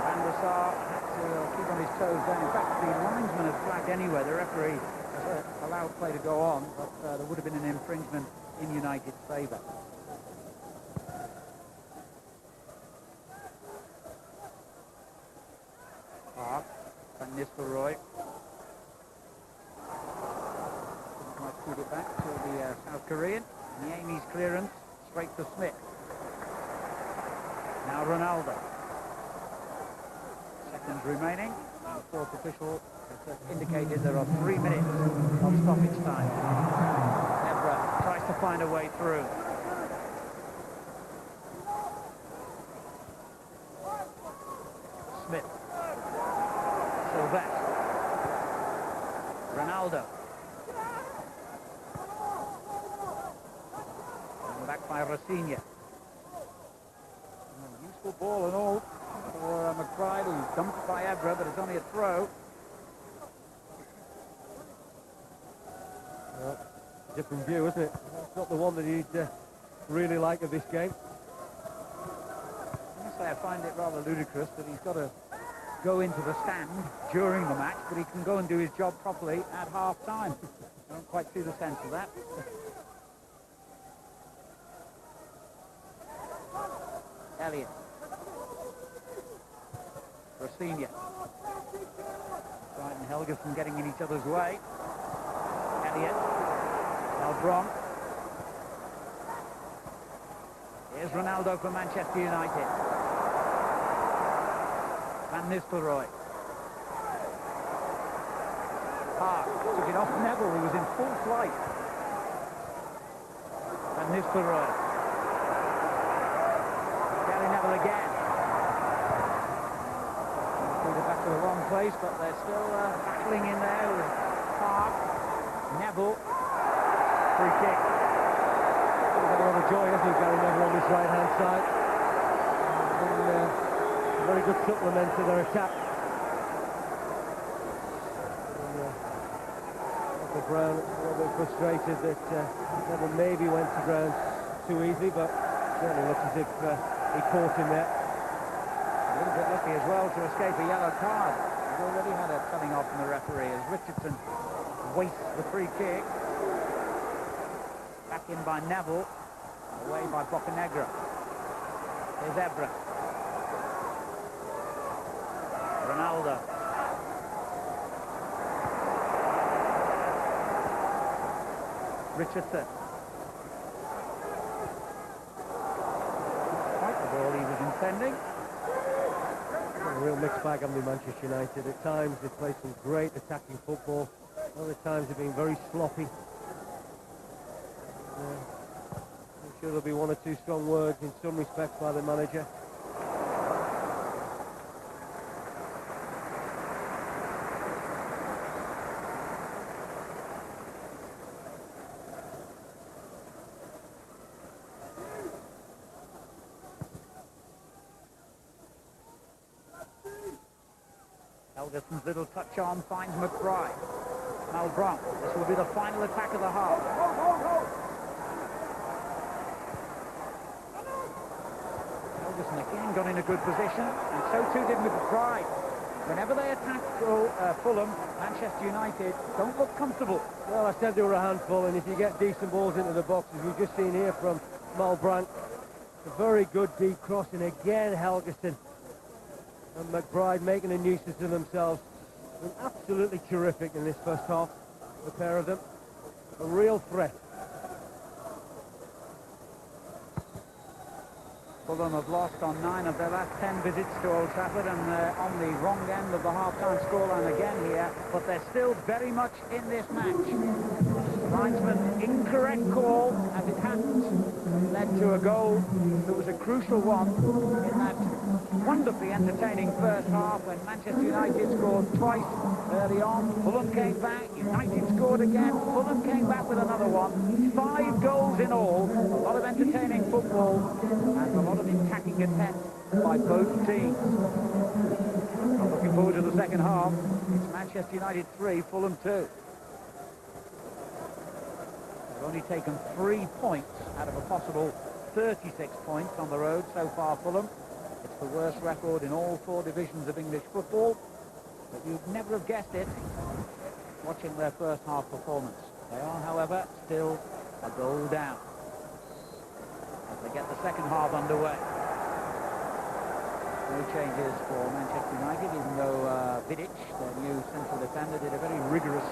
S2: Van der Sar had to keep on his toes down. In fact, the linesman had flagged anyway. The referee has allowed play to go on, but there would have been an infringement in United's favour. Van Nistelrooy. Didn't quite feed it back to the South Korean. Niemi's clearance straight to Smith. Now Ronaldo. Seconds remaining. The fourth official has indicated there are 3 minutes of stoppage time. Evra tries to find a way through. Smith. Sylvester. Ronaldo. And back by Rafinha. Useful ball and all for McBride, who's dumped by Evra, but it's only a throw.
S3: Well, different view, isn't it? It's not the one that he'd really like of this game.
S2: I must say I find it rather ludicrous that he's got to go into the stand during the match, but he can go and do his job properly at half-time. I don't quite see the sense of that. Elliott. Rafinha. Bright and Helgerson getting in each other's way. Elliott. Elbron. Here's Ronaldo for Manchester United. Van Nistelrooy. Park took it off Neville, he was in full flight. Van Nistelrooy. Gary Neville again. Put it back to the wrong place, but they're still battling in there with Park, Neville. Free kick.
S3: He's got a lot of joy, hasn't he, Gary Neville on this right-hand side. Very good supplement to their attack. The ground, a little bit frustrated that Neville maybe went to ground too easily, but certainly looks as if he caught him there.
S2: A little bit lucky as well to escape a yellow card. He's already had a cutting off from the referee as Richardson wastes the free kick. Back in by Neville, away by Bocanegra. Here's Evra. Ronaldo. Richardson. Quite the ball he was intending.
S3: A real mixed bag on the Manchester United. At times they play some great attacking football. Other times they've been very sloppy. I'm sure there'll be one or two strong words in some respects by the manager.
S2: Helgerson's little touch on finds McBride. Malbranc. This will be the final attack of the half. Helgerson again got in a good position, and so too did McBride. Whenever they attack Fulham, Manchester United don't look comfortable.
S3: Well, I said they were a handful, and if you get decent balls into the box, as we've just seen here from Malbranc, a very good deep crossing again, Helgerson. And McBride making a nuisance of themselves. Been absolutely terrific in this first half, the pair of them. A real threat.
S2: Fulham have lost on 9 of their last 10 visits to Old Trafford, and they're on the wrong end of the half-time scoreline again here, but they're still very much in this match. Linesman, incorrect call, as it happened, led to a goal that was a crucial one in that wonderfully entertaining first half when Manchester United scored twice early on. Fulham came back, United scored again, Fulham came back with another one. 5 goals in all, a lot of entertaining football and a lot of attacking attempts by both teams. I'm looking forward to the second. second half. It's Manchester United 3, Fulham 2. They've only taken 3 points out of a possible 36 points on the road so far, Fulham. It's the worst record in all 4 divisions of English football. But you'd never have guessed it watching their first half performance. They are, however, still a goal down as they get the second half underway. No changes for Manchester United, even though Vidic, their new central defender, did a very rigorous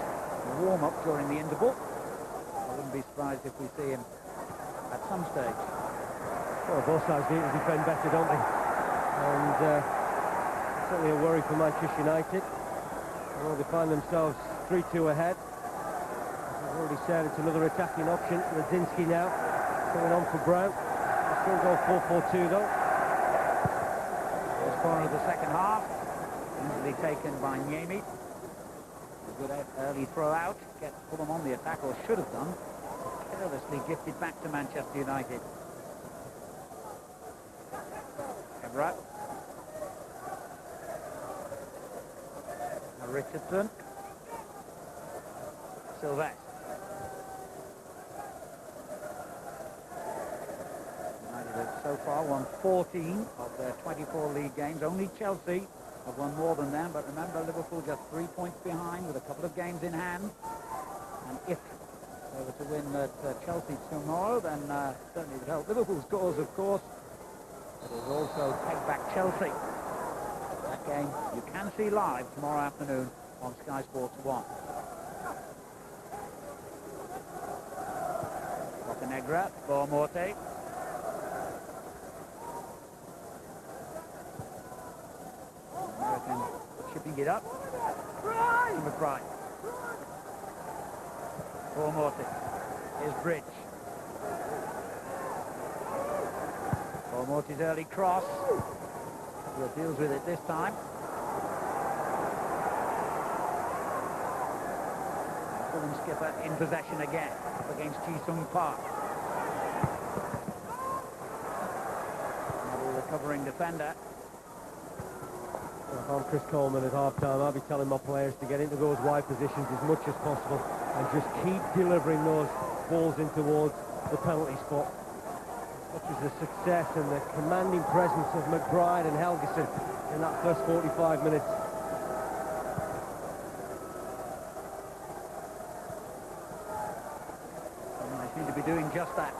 S2: warm-up during the interval. I wouldn't be surprised if we see him at some stage.
S3: Well, both sides need to defend better, don't they? And certainly a worry for Manchester United. Well, they find themselves 3-2 ahead. As I've already said, it's another attacking option. Radzinski now coming on for Brown. They still go 4-4-2 though.
S2: First corner of the second half, easily taken by Niemi. A good early throw out, gets Fulham on the attack, or should have done. Carelessly gifted back to Manchester United. Evra. Now Richardson. Sylvester. United have so far won 14 of their 24 league games. Only Chelsea have won more than them, but remember, Liverpool just 3 points behind with a couple of games in hand. And if they were to win at Chelsea tomorrow, then certainly would help Liverpool's cause, of course. But it will also take back Chelsea. That game you can see live tomorrow afternoon on Sky Sports 1. Montenegro, Boamorte. American chipping it up. McBride. Boamorte. Here's Bridge. Boamorte's early cross. He deals with it this time. Fulham skipper in possession again up against Ji-Sung Park. Another recovering defender.
S3: If I'm Chris Coleman at half-time, I'll be telling my players to get into those wide positions as much as possible and just keep delivering those balls in towards the penalty spot. Such as the success and the commanding presence of McBride and Helgeson in that first 45 minutes.
S2: And they seem to be doing just that.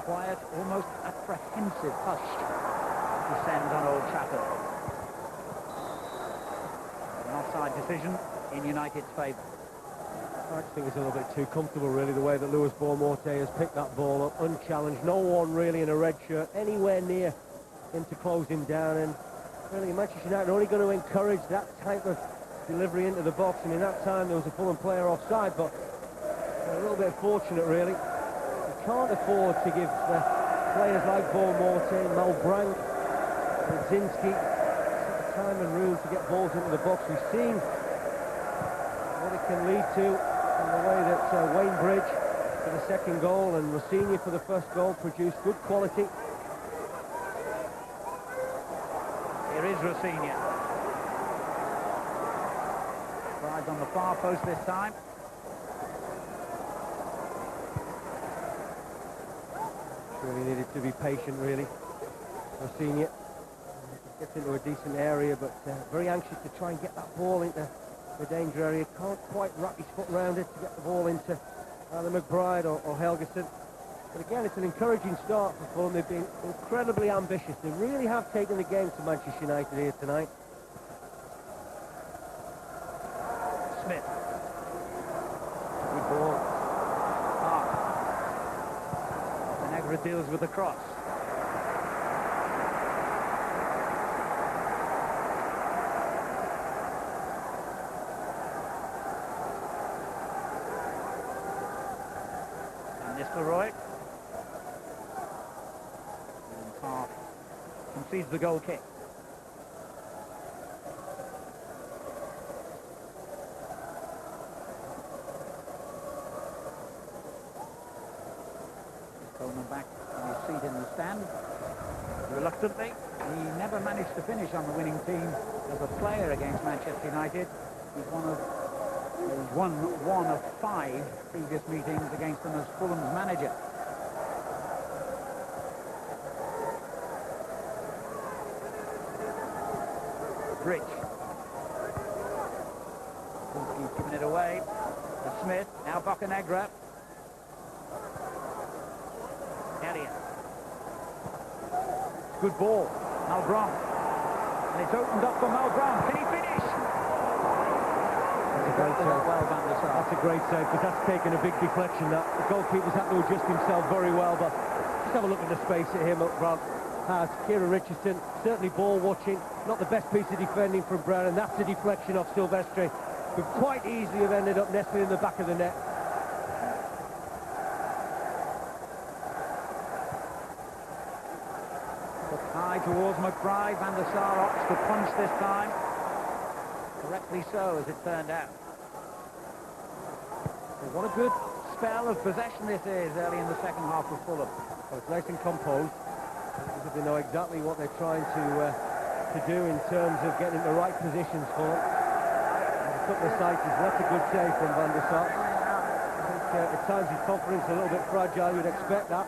S2: Quiet, almost apprehensive hush descends on Old Trafford. An offside decision in United's favour.
S3: I think it's a little bit too comfortable, really, the way that Lewis Boamorte has picked that ball up, unchallenged. No one really in a red shirt anywhere near him to close him down. And really, Manchester United are only going to encourage that type of delivery into the box. And in that time, there was a Fulham player offside, but a little bit fortunate, really. You can't afford to give players like Boamorte, Malbranc, Radzinski time and room to get balls into the box. We've seen what it can lead to. In the way that Wayne Bridge for the second goal and Rossini for the first goal produced good quality.
S2: Here is Rossini. Drives on the far post this time.
S3: Really needed to be patient, really. Rossini gets into a decent area, but very anxious to try and get that ball into the danger area. Can't quite wrap his foot around it to get the ball into either McBride or Helgeson. But again, it's an encouraging start for Fulham. They've been incredibly ambitious. They really have taken the game to Manchester United here tonight.
S2: Smith. Good ball. Montenegro deals with the cross. Roy. And Park concedes the goal kick. Coleman back on his seat in the stand. reluctantly. He never managed to finish on the winning team as a player against Manchester United. He's won one of 5 previous meetings against them as Fulham's manager. Rich. He's given it away to Smith. Now Bocanegra. Elliott. Good ball. Malbron. And it's opened up for Malbron. Can he finish?
S3: That's a great save.
S2: Well, Van der Sar.
S3: That's a great save, because that's taken a big deflection. That the goalkeeper's had to adjust himself very well, but just have a look at the space at him up front. Has Kieran Richardson, certainly ball watching, not the best piece of defending from Brown, and that's a deflection off Silvestre. Could quite easily have ended up nestling in the back of the net.
S2: Look high towards McBride. Van der Sar opts to punch this time. Correctly so, as it turned out. Well, what a good spell of possession this is early in the second half for Fulham.
S3: Well, it's nice and composed. Because they know exactly what they're trying to do in terms of getting the right positions for them. A couple of sides, that's a good save from Van der Sar. I think at times his confidence is a little bit fragile, you'd expect that.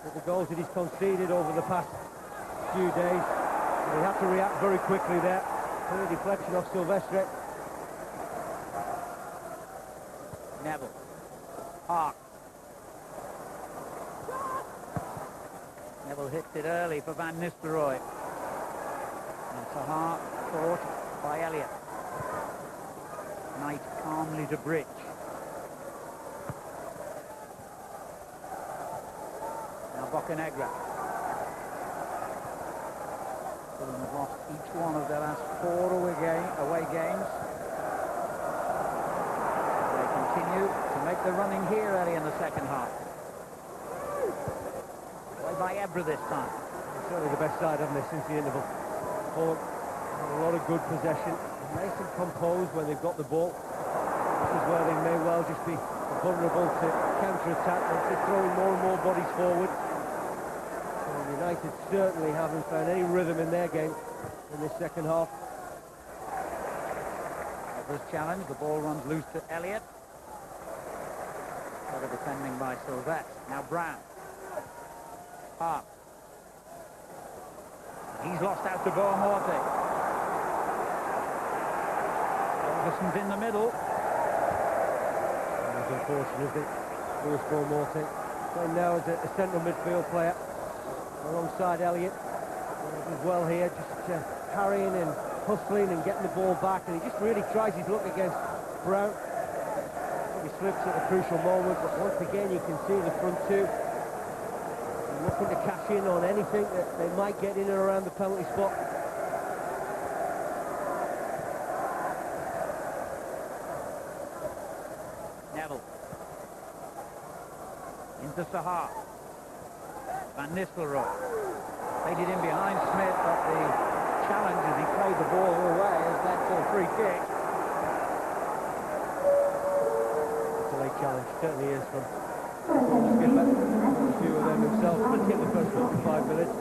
S3: But the goals that he's conceded over the past few days, they have to react very quickly there. Clear deflection off Silvestre.
S2: Neville. Park. Neville hits it early for Van Nistelrooy. And Sahar caught by Elliott. Knight calmly to Bridge. Now Bocanegra. Fulham have lost each one of their last 4 away games. They continue to make the running here early in the second half. By Ebra this time.
S3: It's certainly the best side, haven't they, since the interval. Fulham have a lot of good possession. Nice and composed when they've got the ball. This is where they may well just be vulnerable to counter-attack once they're throwing more and more bodies forward. So United certainly haven't found any rhythm in their game in this second half.
S2: Ebra's challenge, the ball runs loose to Elliott. Better defending by Silvestre. Now Brown. Park. He's lost out to Boamorte. Ferguson's in the middle.
S3: That's unfortunate, isn't it? Lewis Boamorte playing now as a central midfield player alongside Elliott. As well here, just carrying and hustling and getting the ball back, and he just really tries his luck against Brown. He slips at a crucial moment, but once again you can see the front two looking to cash in on anything that they might get in and around the penalty spot.
S2: Neville. Into Sahar. Van Nistelrooy. Played it in behind Smith, but the challenge as he played the ball away has led to a free kick.
S3: It's a late challenge, certainly is from the skipper. A few of them himself, particularly the first 45 minutes. A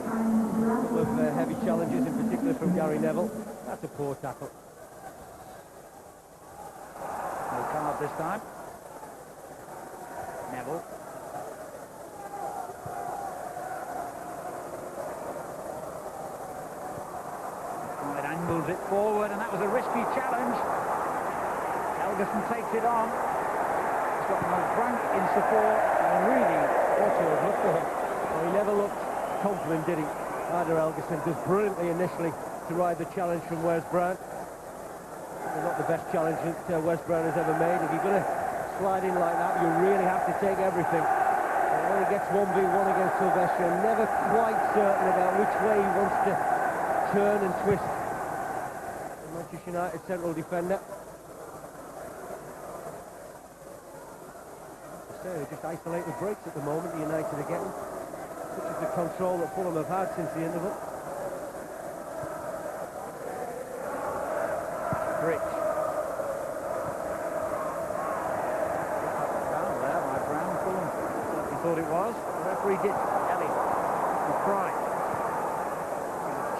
S3: couple of heavy challenges, in particular from Gary Neville. That's a poor tackle.
S2: No card this time. Neville. It angles it forward, and that was a risky challenge. Ferguson takes it on. He's got Malbranc in support, and really ought to have looked for him.
S3: Well, he never looked confident, did he? Either Elgison does brilliantly initially to ride the challenge from Wes Brown. It's not the best challenge that Wes Brown has ever made. If you're going to slide in like that, you really have to take everything. And when he gets 1v1 against Silvestre, never quite certain about which way he wants to turn and twist. The Manchester United central defender. They just isolate the breaks at the moment, the United are getting. Which is the control that Fulham have had since the interval.
S2: Rich. Down there by Brown. Fulham certainly thought it was. The referee did. Elliott. McBride.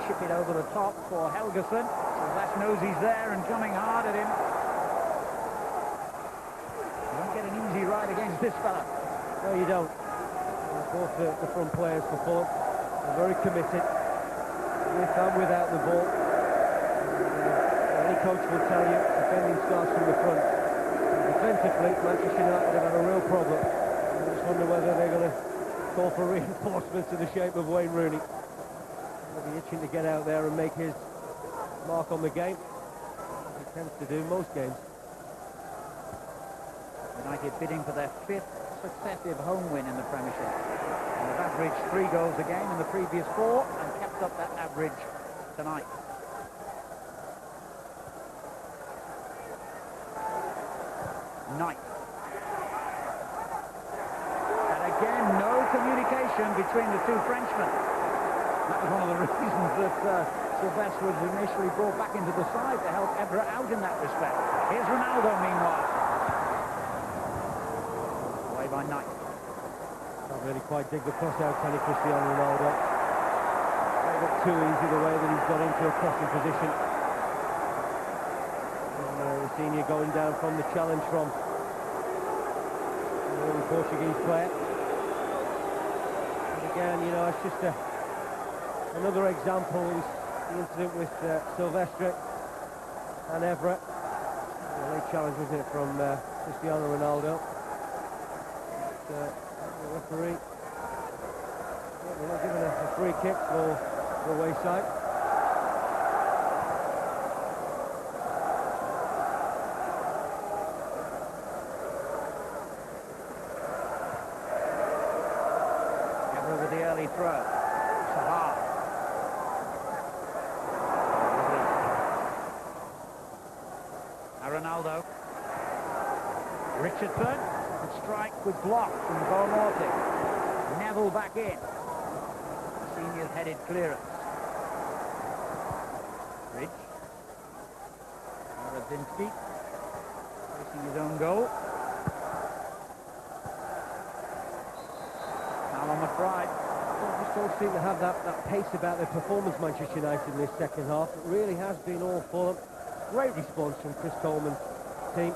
S2: chip it over the top for Helgason. Sylvester knows he's there and coming hard at him. You don't get an easy ride against this fella.
S3: No, you don't. Both the front players for Fulham are very committed, with and without the ball. Any coach will tell you defending starts from the front. Defensively, Manchester United have had a real problem. I just wonder whether they're going to call for reinforcements in the shape of Wayne Rooney. He'll be itching to get out there and make his mark on the game. He tends to do most games.
S2: United bidding for their 5th successive home win in the Premiership. And they've averaged 3 goals a game in the previous 4 and kept up that average tonight. Knight. And again, no communication between the two Frenchmen. That was one of the reasons that Sylvester was initially brought back into the side to help Evra out in that respect. Here's Ronaldo, meanwhile. Away by Knight.
S3: Can't really quite dig the cross out, can he, Cristiano Ronaldo? Made it too easy the way that he's got into a crossing position. And Rossinha going down from the challenge from the Portuguese player. And again, you know, it's just another example is the incident with Sylvester and Evra. A late challenge, wasn't it, from Cristiano Ronaldo. The referee, we're not given a free kick for the away side.
S2: Evra with the early throw. Sahar. Ronaldo. Richardson. Strike was blocked from Boamorti. Neville back in. Senior's headed clearance. Ridge. Radzinski. Facing his own goal. Alan McBride.
S3: Just don't seem to have that pace about their performance, Manchester United, in this second half. It really has been all Fulham. Great response from Chris Coleman's team.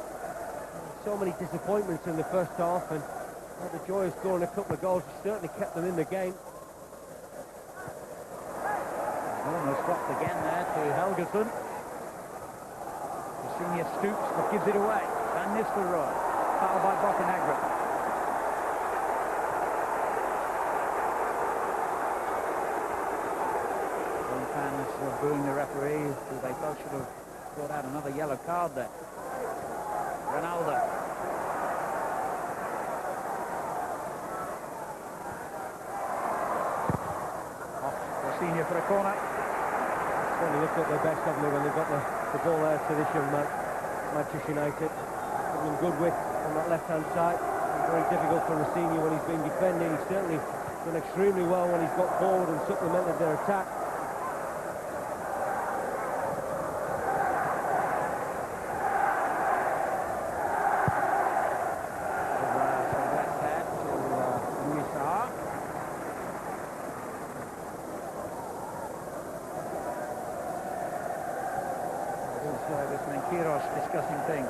S3: So many disappointments in the first half, and the joy of scoring a couple of goals certainly kept them in the game.
S2: Almost dropped again there to Helgason. The senior stoops but gives it away. Van Nistelrooy. Foul by Bocanegra. Some fans were booing the referee, who they felt should have brought out another yellow card there. Ronaldo. Off Rossinha for a corner.
S3: Certainly looked at their best, haven't they, when they got the ball there to this young man, Manchester United. Giving them good width on that left-hand side. Very difficult for Rossinha when he's been defending. He's certainly done extremely well when he's got forward and supplemented their attack.
S2: Discussing things.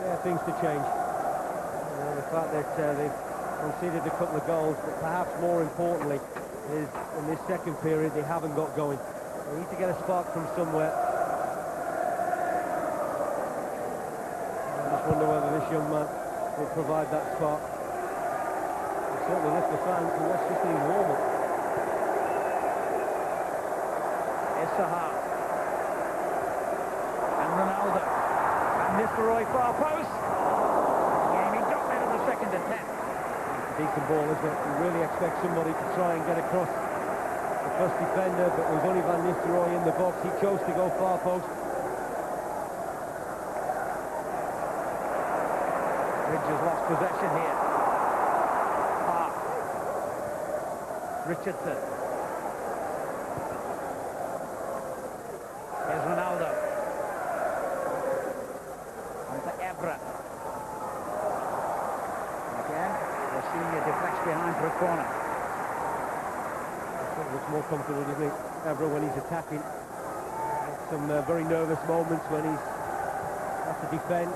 S3: Yeah, things to change. You know, the fact that they've conceded a couple of goals, but perhaps more importantly is in this second period they haven't got going. They need to get a spark from somewhere. I just wonder whether this young man will provide that spark. It certainly lift the fans, and let's just need warm-up.
S2: Sahar. And Ronaldo. Nistelrooy far post. Yeah, he got out of the second attempt.
S3: Decent ball, isn't it? You really expect somebody to try and get across the first defender, but with only Van Nistelrooy in the box, he chose to go far post.
S2: Ridge has lost possession here. Park. Richardson. Here's Ronaldo. Evra. Again, Rossinha deflects behind for a corner.
S3: It looks more comfortable, doesn't he, Evra, when he's attacking. Some very nervous moments when he's has to defend.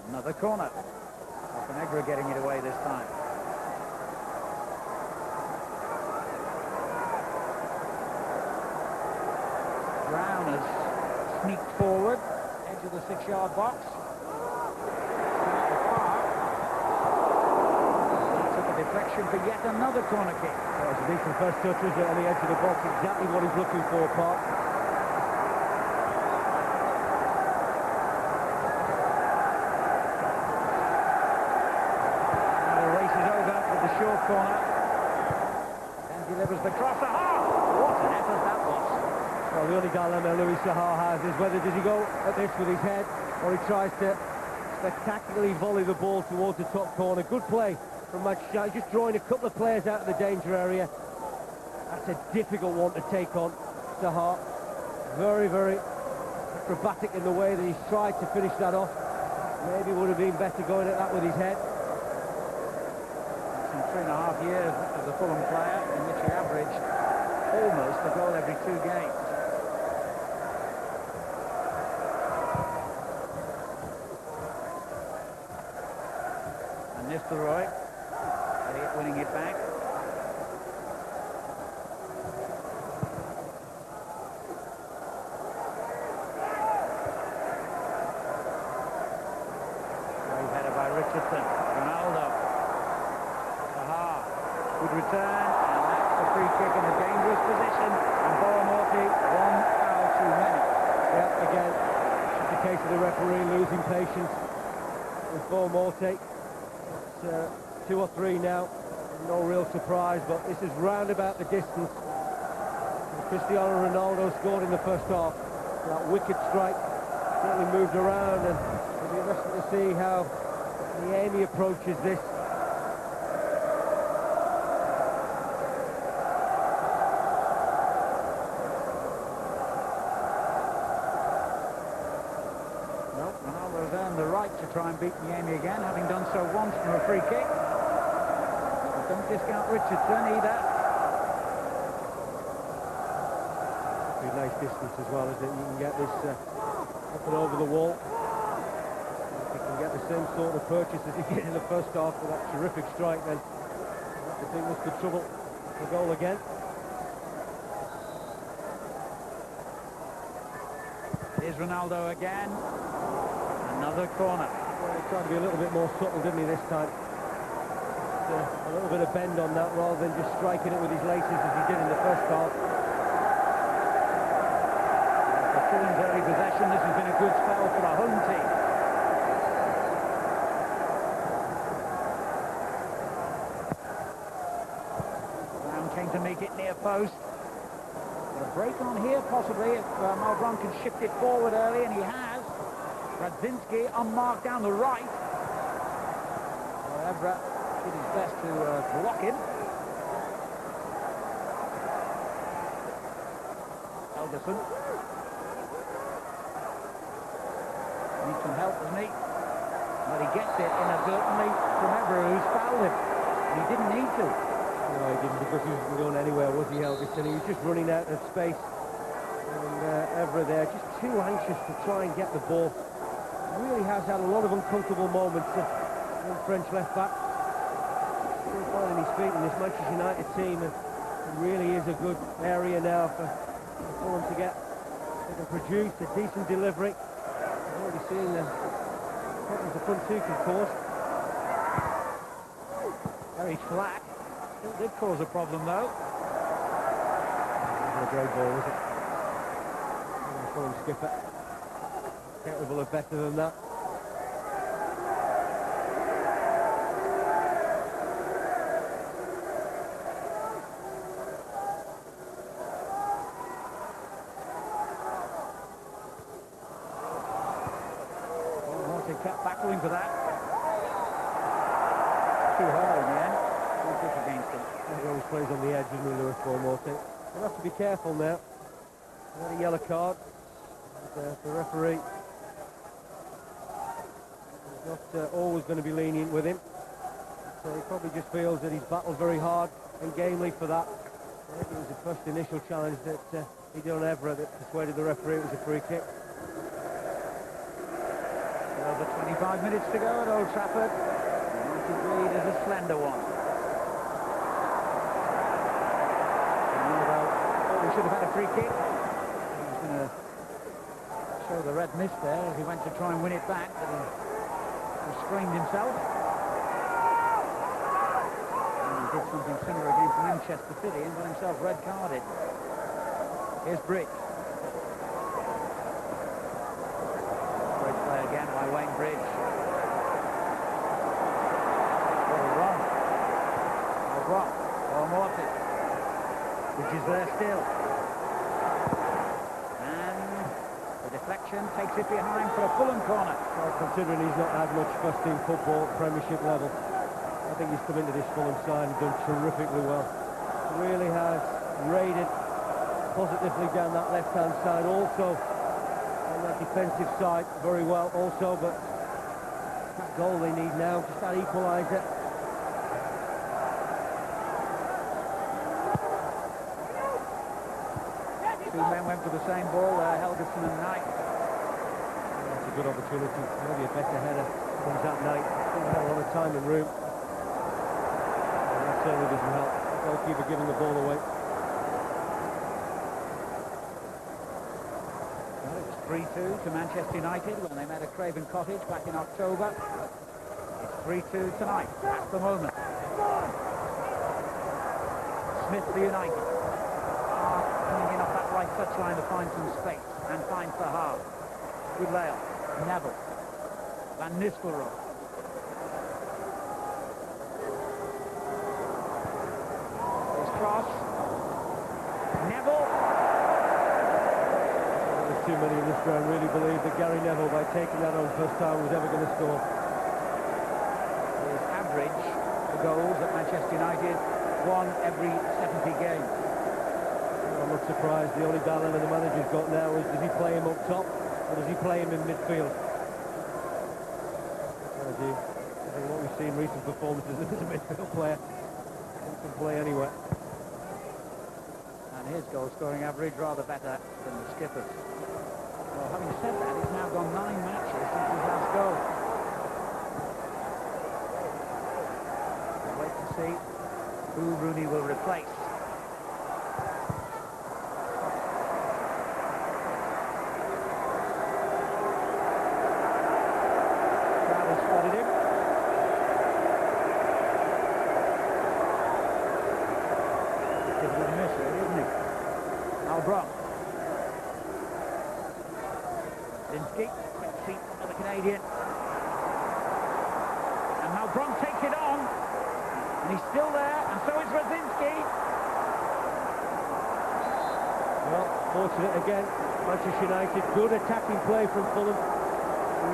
S2: Another corner. Montenegro getting it away this time. Brown has sneaked forward, edge of the 6-yard box. Took a deflection for yet another corner kick.
S3: Well, it's a decent first touch, is it, on the edge of the box? Exactly what he's looking for, Park.
S2: Short corner, then delivers the cross. Aha! What an effort that was.
S3: Well, the only dilemma Louis Saha has is whether does he go at this with his head or he tries to spectacularly volley the ball towards the top corner. Good play from Manchester United, just drawing a couple of players out of the danger area. That's a difficult one to take on, Saha. Very, very acrobatic in the way that he's tried to finish that off. Maybe would have been better going at that with his head.
S2: 3.5 years as a Fulham player, in which he averaged almost a goal every 2 games. And Nistelrooy, Elliott winning it back. Great header by Richardson. Ronaldo. Good return, and that's the free kick in a dangerous position, and Boamorti, 1 foul too many.
S3: Yeah, again, it's the case of the referee losing patience with Boamorti. It's 2 or 3 now, no real surprise, but this is round about the distance. Cristiano Ronaldo scored in the first half. That wicked strike certainly moved around, and it'll be interesting to see how Niemi approaches this.
S2: Try and beat Niemi again, having done so once from a free kick. But don't discount Richardson either.
S3: Pretty nice distance as well, isn't it? You can get this up and over the wall. If you can get the same sort of purchase as he did in the first half with that terrific strike, then I think this could trouble the goal again.
S2: Here's Ronaldo again. Another corner.
S3: Well, he tried to be a little bit more subtle, didn't he, this time? A little bit of bend on that rather than just striking it with his laces as he did in the first half.
S2: For Fulham's early possession, this has been a good spell for the home team. Brown came to make it near post. Got a break on here, possibly, if Malbron can shift it forward early, and he has. Radzinski unmarked down the right. Evra did his best to block him. Elderson needs some help, doesn't he? But he gets it inadvertently from Evra, who's fouled him. He didn't need to.
S3: No, he didn't, because he wasn't going anywhere, was he, Elderson? He was just running out of space. And Evra there, just too anxious to try and get the ball. Really has had a lot of uncomfortable moments, the French left back. Still finding his feet in this Manchester United team, and it really is a good area now for Fulham to get. They can produce a decent delivery. I've already seen the front two can cause.
S2: Very flat. Still did cause a problem though.
S3: Not a great ball, was it? Fulham skipper. Capable of better than that.
S2: Kept battling for that. Too hard in the end. Too quick against him.
S3: He always plays on the edge, doesn't he, Lewis Boamorti? He'll have to be careful now. Another yellow card. And, the referee Not always going to be lenient with him. So he probably just feels that he's battled very hard and gamely for that. I think it was the first initial challenge that he did on Everett that persuaded the referee it was a free kick.
S2: Over 25 minutes to go at Old Trafford. United lead is a slender one. We should have had a free kick. He was going to show the red mist there as he went to try and win it back, but he restrained himself. And he did something similar against Manchester City and got himself red carded. Here's Bridge. Great play again by Wayne Bridge. Well, Morton. Which is there still. And the deflection takes it behind for a Fulham corner.
S3: Well, considering he's not had much first-team football at Premiership level, I think he's come into this Fulham side and done terrifically well. Really has raided positively down that left-hand side also, on that defensive side very well also, but that goal they need now, just that equaliser.
S2: Two men went for the same ball, Helgeson and Knight.
S3: That's a good opportunity. Maybe a better header comes that night. Didn't have a lot of time and room. And that certainly doesn't help. Goalkeeper giving the ball away.
S2: Well, it was 3-2 to Manchester United when they met at Craven Cottage back in October. It's 3-2 tonight, at the moment. Smith for United. Coming in off that right touchline to find some space and find Sahar. Good layout. Neville. Van Nistelrooy. His cross. Neville.
S3: There's too many in this ground really believe that Gary Neville, by taking that on first time, was ever going to score.
S2: His average for goals at Manchester United, 1 every 70 games.
S3: I'm not surprised. The only dilemma the manager's got now is, does he play him up top or does he play him in midfield? I think what we've seen in recent performances is a midfield player. He can play anywhere.
S2: And his goal-scoring average rather better than the skipper's. Well, having said that, he's now gone 9 matches since his last goal. We'll wait to see who Rooney will replace. Spotted him. It's a good miss, isn't it? Albron. Linsky, quick feet of the Canadian. And Albron takes it on. And he's still there, and so is Rosinsky.
S3: Well, fortunate again. Manchester United, good attacking play from Fulham.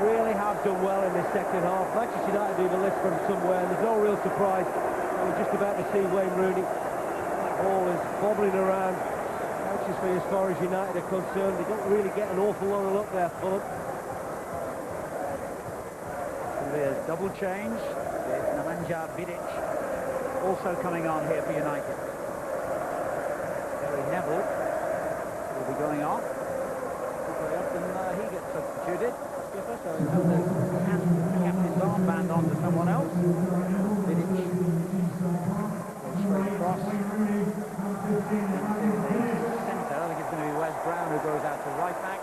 S3: Really have done well in this second half. Manchester United do the lift from somewhere, and there's no real surprise. I was just about to see Wayne Rooney. That ball is bobbling around. Anxiously as far as United are concerned. They don't really get an awful lot of luck there, Fulham.
S2: And there's double change. There's Nemanja Vidic also coming on here for United. Gary Neville will be going off. Very often he gets substituted. So he'll have the captain's armband on to someone else. Vidic goes straight across. In the centre, I think it's going to be Wes Brown who goes out to right back.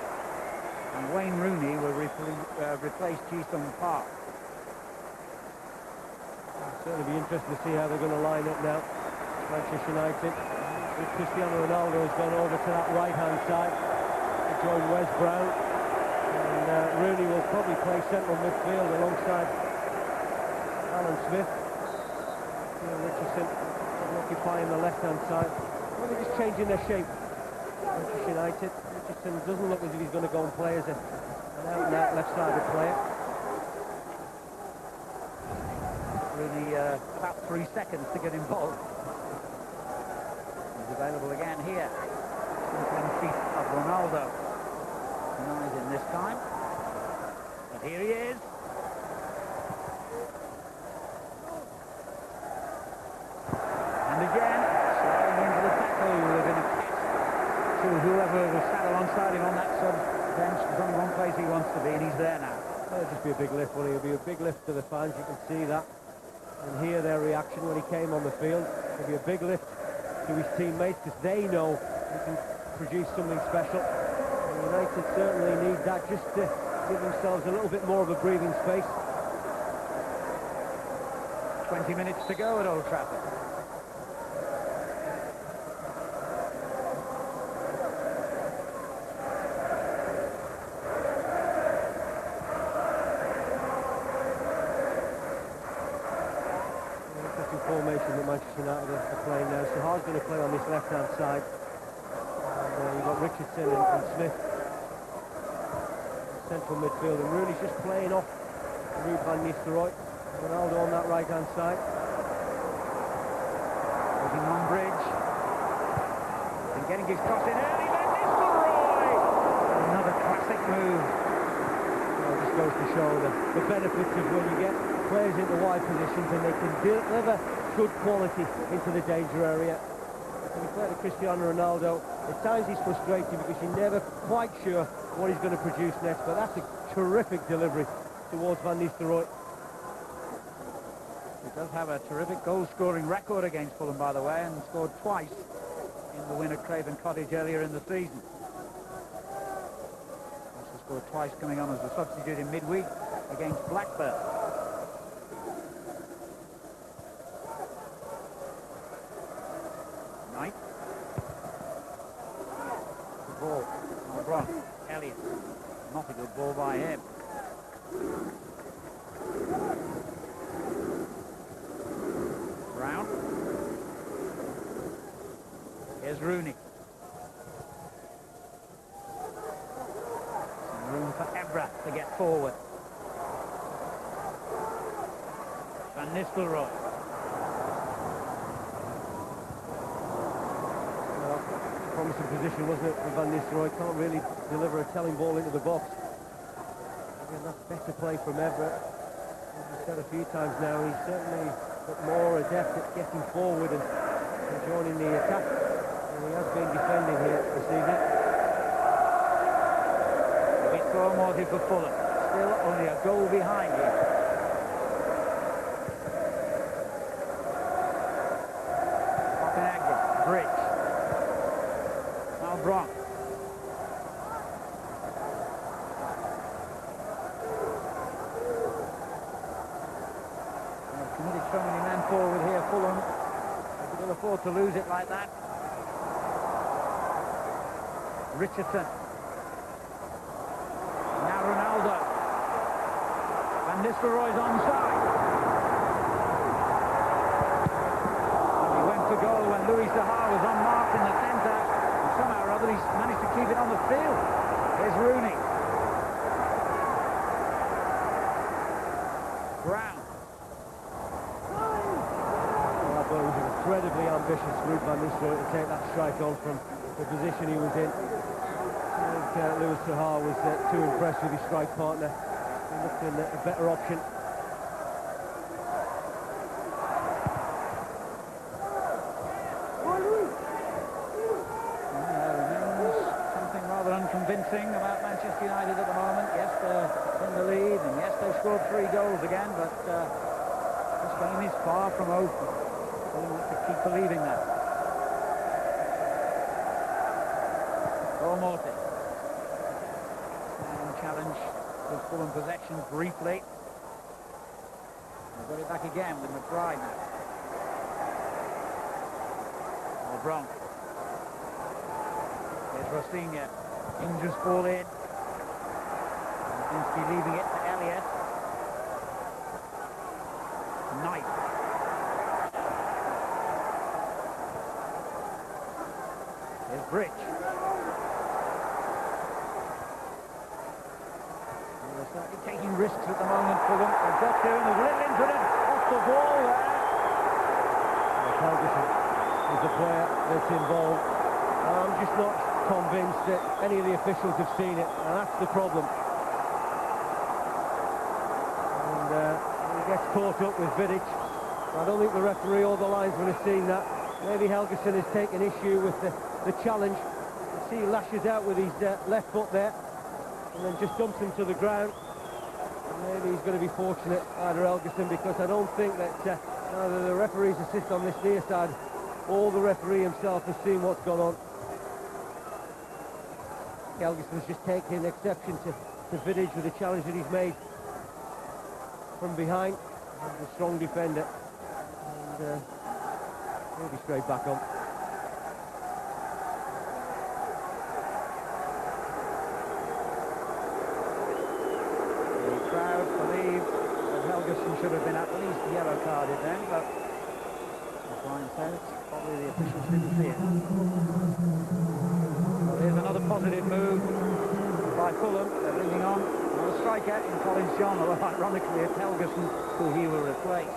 S2: And Wayne Rooney will replace Ji-sung Park.
S3: It'll certainly be interesting to see how they're going to line up now. Manchester United. With Cristiano Ronaldo has gone over to that right-hand side to join Wes Brown. And Rooney will probably play central midfield alongside Alan Smith. Richardson occupying the left-hand side. Well, they're just changing their shape. Manchester United. Richardson doesn't look as if he's going to go and play as an out-and-out left-sided player.
S2: Rooney about 3 seconds to get involved. He's available again here. Twinkling feet of Ronaldo. Denies him this time. But here he is. deciding on that bench. There's only one place he wants to be, and he's there now.
S3: It'll just be a big lift, won't it? It'll be a big lift to the fans, you can see that. And hear their reaction when he came on the field. It'll be a big lift to his teammates, because they know he can produce something special. And United certainly need that, just to give themselves a little bit more of a breathing space.
S2: 20 minutes to go at Old Trafford.
S3: Formation that Manchester United are playing now. Sahar's going to play on this left-hand side. And you've got Richardson and Smith central midfield, and Rooney's just playing off Ruud van Nistelrooy. Ronaldo on that right-hand side.
S2: Looking on Bridge. And getting his cross in early. Van Nistelrooy! Another classic move.
S3: Well, it just goes to show the benefits of when you get players into wide positions and they can deliver good quality into the danger area. When you play to Cristiano Ronaldo, at times he's frustrating because you're never quite sure what he's going to produce next, but that's a terrific delivery towards Van Nistelrooy.
S2: He does have a terrific goal-scoring record against Fulham, by the way, and scored twice in the win at Craven Cottage earlier in the season. Also scored twice coming on as a substitute in midweek against Blackburn. Knight. Good ball. LeBron. Elliott. Not a good ball by him. Brown. Here's Rooney. Some room for Evra to get forward. Van Nistelrooy.
S3: Promising position, wasn't it, for Van Nistelrooy? Can't really deliver a telling ball into the box. Again, that's better play from Everett. As we've said a few times now, he's certainly got more adept at getting forward and joining the attack. And he has been defending here this evening.
S2: A bit promoted for Fulham. Still only a goal behind him. Bridge. Brown. They've committed so many men forward here, Fulham. They can afford to lose it like that. Richardson. Now Ronaldo. Van Nistelrooy's onside. He went for goal when Louis Sahar was unmarked in the centre. Somehow or other he's managed to keep it on the field. Here's Rooney. Brown.
S3: Well, I thought it was incredibly ambitious Ruud van Nistelrooy to take that strike on from the position he was in. I think Louis Sahar was too impressed with his strike partner. He looked in a better option.
S2: Convincing about Manchester United at the moment. Yes, they're in the lead, and yes, they've scored 3 goals again, but this game is far from over. So we have to keep believing that. Morty. And challenge with Fulham possession briefly. They've got it back again with McBride now. LeBron. There's Rosinha. Injures ball in. Seems to be leaving it to Elliott. Knight. Here's Bridge. They're certainly taking risks at the moment for them. They've got to, and there's a little incident off the ball there.
S3: Helguson is the player that's involved. I'm just not convinced that any of the officials have seen it, and that's the problem. And he gets caught up with Vidic. I don't think the referee or the linesman have seen that. Maybe Helguson has taken issue with the challenge. See, he lashes out with his left foot there, and then just dumps him to the ground. Maybe he's going to be fortunate, either Helguson, because I don't think that either the referee's assist on this near side or the referee himself has seen what's gone on. Helguson's just taking exception to Vidic with the challenge that he's made from behind. He's a strong defender, and he'll be straight back on.
S2: Helguson should have been at least yellow carded then, but as Brian says, probably the officials didn't see it. Well, here's another positive move by Fulham. They're bringing on another striker in Collins John, although ironically it's Helguson who he will replace.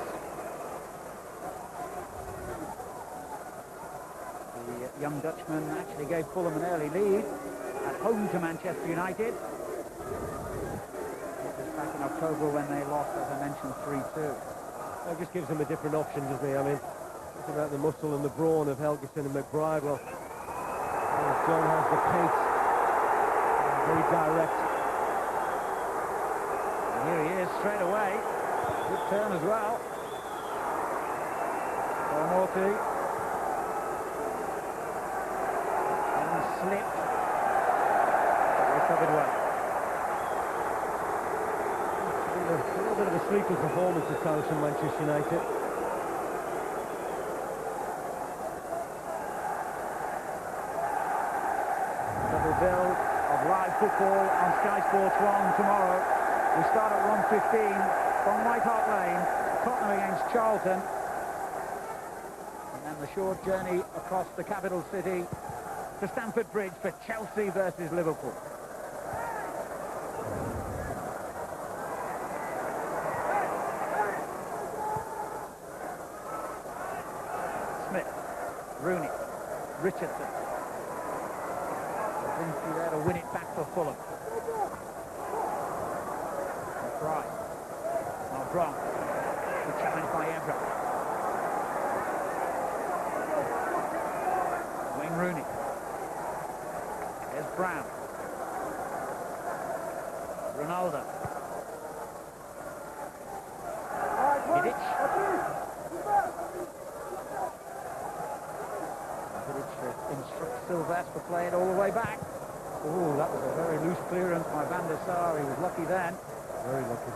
S2: The young Dutchman actually gave Fulham an early lead at home to Manchester United. Back in October when they lost, as I mentioned, 3-2.
S3: That just gives them a different option, doesn't it? I mean, it's about the muscle and the brawn of Helguson and McBride. Well, John has the pace, very direct.
S2: And here he is straight away. Good turn as well. Morty. And slipped. Recovered well.
S3: A little bit of a sleeper performance at times from Manchester United.
S2: Double bill of live football on Sky Sports 1 tomorrow. We start at 1:15 from White Hart Lane, Tottenham against Charlton. And then the short journey across the capital city to Stamford Bridge for Chelsea versus Liverpool. Rooney, Richardson. Lindsay there to win it back for Fulham. McBride. Malbron. Good challenge by Evra. Wayne Rooney. There's Brown. Ronaldo. Vidic. Instructs Sylvester to play it all the way back. Oh, that was a very loose clearance by Van der Sar. He was lucky then.
S3: Very lucky.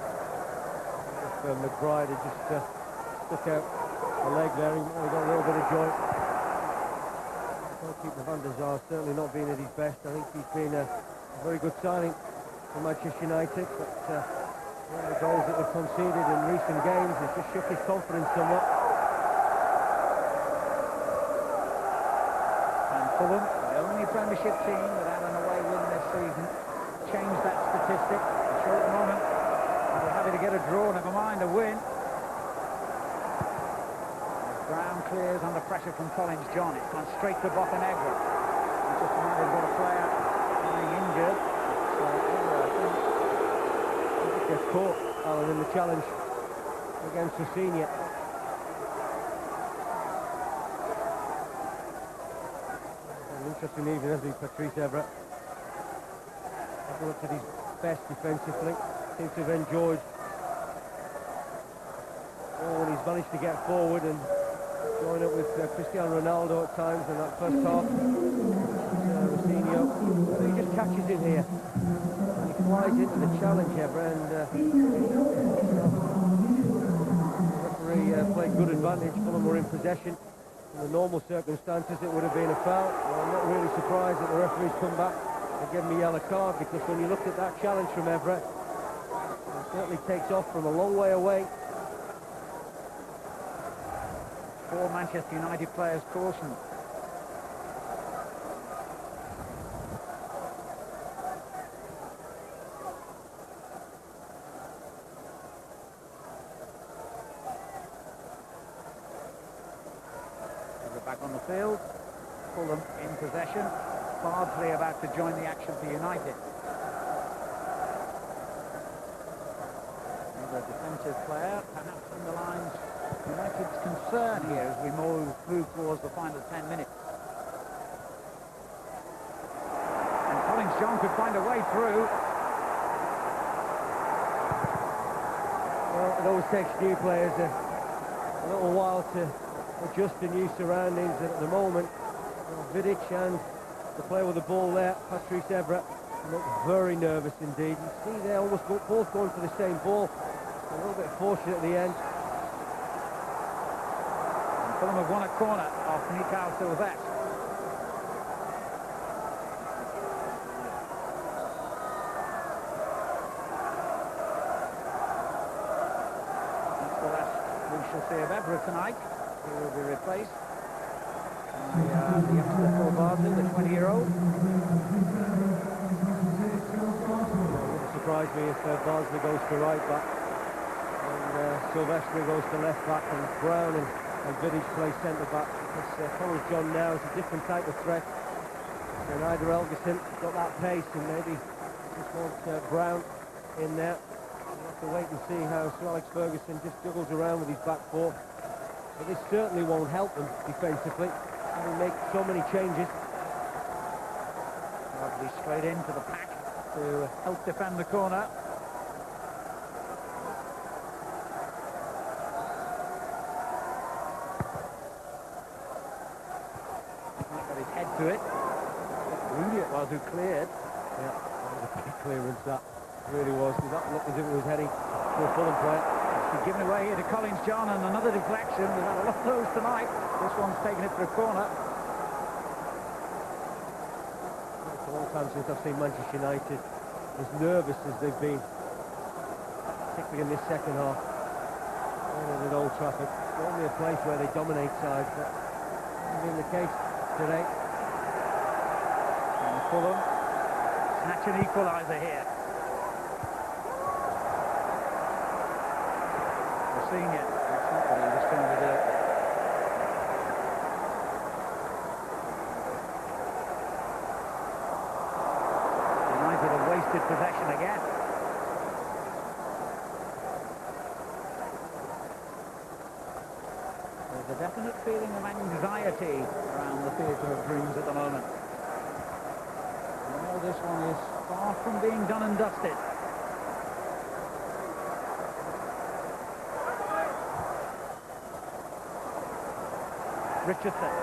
S3: If McBride had just stuck out the leg there, he got a little bit of joy. Goalkeeper Van der Sar certainly not being at his best. I think he's been a very good signing for Manchester United, but one of the goals that they've conceded in recent games has just shook his confidence somewhat.
S2: Fulham, the only Premiership team without an away win this season, changed that statistic. I'm sure at the moment they're happy to get a draw, never mind a win. Brown clears under pressure from Collins John. It's gone straight to Bocanegra. Manchester United got a player lying injured.
S3: He gets caught, Alan, in the challenge against Rossini. Interesting evening, hasn't he, Patrice Evra? Hasn't looked at his best defensively. Seems to have enjoyed when he's managed to get forward and join up with Cristiano Ronaldo at times in that first half. Rossini, so he just catches him here. And he flies into the challenge, Evra, and the referee played good advantage. Fulham were in possession. In the normal circumstances, it would have been a foul. Well, I'm not really surprised that the referee's come back and given me a yellow card, because when you look at that challenge from Evra, it certainly takes off from a long way away.
S2: 4 Manchester United players cautioned. Back on the field, Fulham in possession, Bardsley about to join the action for United. He's a defensive player, perhaps underlines United's concern here as we move towards the final 10 minutes. John could find a way through.
S3: Well, it always takes new players a little while to adjust to new surroundings. And at the moment, Vidic and the player with the ball there, Patrice Evra, look very nervous indeed. You see they're almost both going for the same ball. A little bit fortunate at the end.
S2: And Fulham have won a corner off Mikhail Sylvestre. We shall see of Evra tonight. He will be replaced by the youngster Paul Bardsley, the 20-year-old.
S3: It wouldn't surprise me if Bardsley goes to right back and Sylvestre goes to left back, and Brown and Vidic play centre back. Because Collins John now is a different type of threat. So neither Elgerson got that pace, and maybe just want Brown in there. We'll have to wait and see how Sir Alex Ferguson just juggles around with his back four. But this certainly won't help them defensively. They make so many changes.
S2: Bardsley straight into the pack to help defend the corner. Might got his head to it. Rooney it was who cleared.
S3: Yeah, that was a big clearance, that really was. That looked as if it was heading to a Fulham player.
S2: He's given away here to Collins John, and another deflection. We've had a lot of those tonight. This one's taken it for a corner.
S3: It's a long time since I've seen Manchester United as nervous as they've been, particularly in this second half. At Old Trafford, it's only a place where they dominate sides, but hasn't been the case today.
S2: And Fulham snatch an equaliser here. Senior, that's not what he was trying to do. United have wasted possession again. There's a definite feeling of anxiety around the theatre of dreams at the moment. You know, this one is far from being done and dusted. Richardson.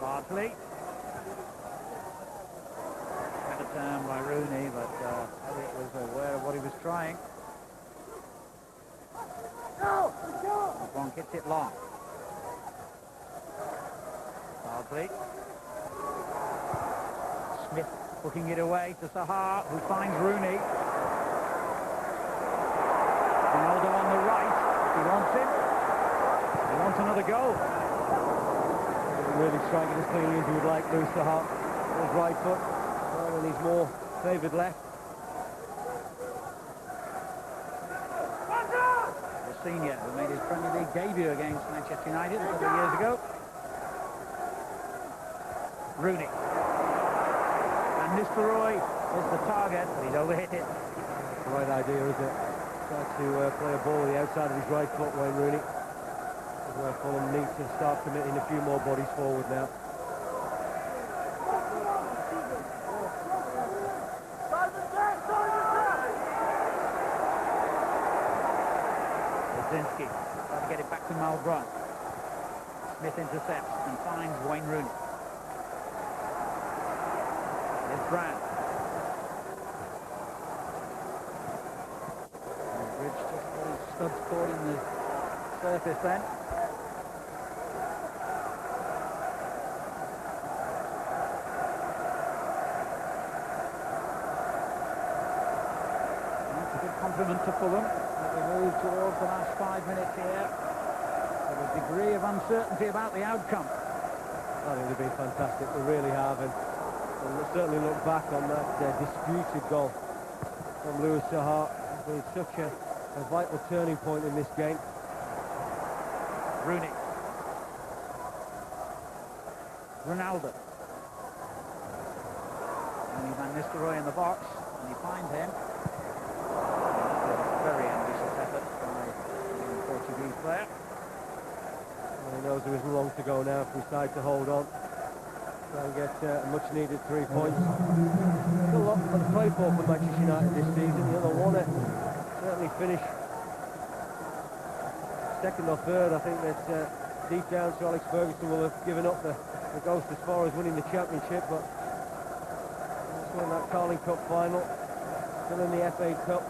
S2: Bardsley. Had a turn by Rooney, but Elliott was aware of what he was trying. One hits it long. Bardsley. Smith hooking it away to Sahar, who finds Rooney. Ronaldo on the right, if he wants him. He wants another goal.
S3: Really striking as cleanly as he would like, Louis Sahar. His right foot, and he's more favoured left.
S2: The senior who made his Premier League debut against Manchester United a couple of years ago. Rooney. And Nistelrooy is the target, but he's overhit it.
S3: The right idea, isn't it? Try to play a ball with the outside of his right foot, Wayne Rooney. Where Fulham need to start committing a few more bodies forward now.
S2: Brzezinski trying to get it back to Malbron. Smith intercepts and finds Wayne Rooney. Here's Brown. Bridge just got his studs caught in the surface then. Compliment to Fulham as we move towards the last 5 minutes here. With a degree of uncertainty about the outcome.
S3: I think they've been fantastic, they really have, and we'll certainly look back on that disputed goal from Louis Sahar. It's been such a vital turning point in this game.
S2: Rooney. Ronaldo. Only Van Nistelrooy in the box, and he finds him. Very ambitious effort by the Portuguese player.
S3: Well, he knows there isn't long to go now if we decide to hold on. Try and get a much-needed 3 points. Still a lot to play for Manchester United this season. You know, they want to certainly finish second or third. I think that deep down Sir Alex Ferguson will have given up the ghost as far as winning the championship, but still in that Carling Cup final, still in the FA Cup.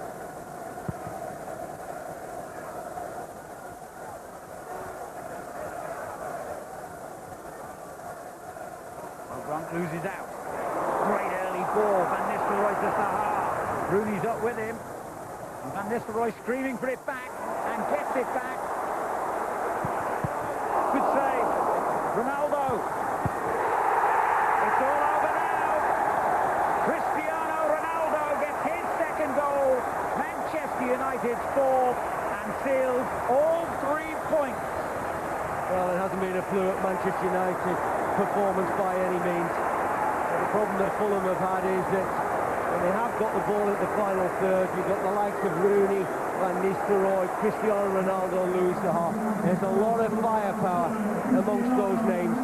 S2: Loses out. Great early ball. Van Nistelrooy to Zaha. Rooney's up with him. And Van Nistelrooy screaming for it back and gets it back. Good save. Ronaldo. It's all over now. Cristiano Ronaldo gets his second goal. Manchester United's fourth and seals all 3 points.
S3: Well, it hasn't been a fluid Manchester United performance by any means. The problem that Fulham have had is that when they have got the ball at the final third, you've got the likes of Rooney, Van Nistelrooy, Cristiano Ronaldo, Louis Zaha. There's a lot of firepower amongst those names.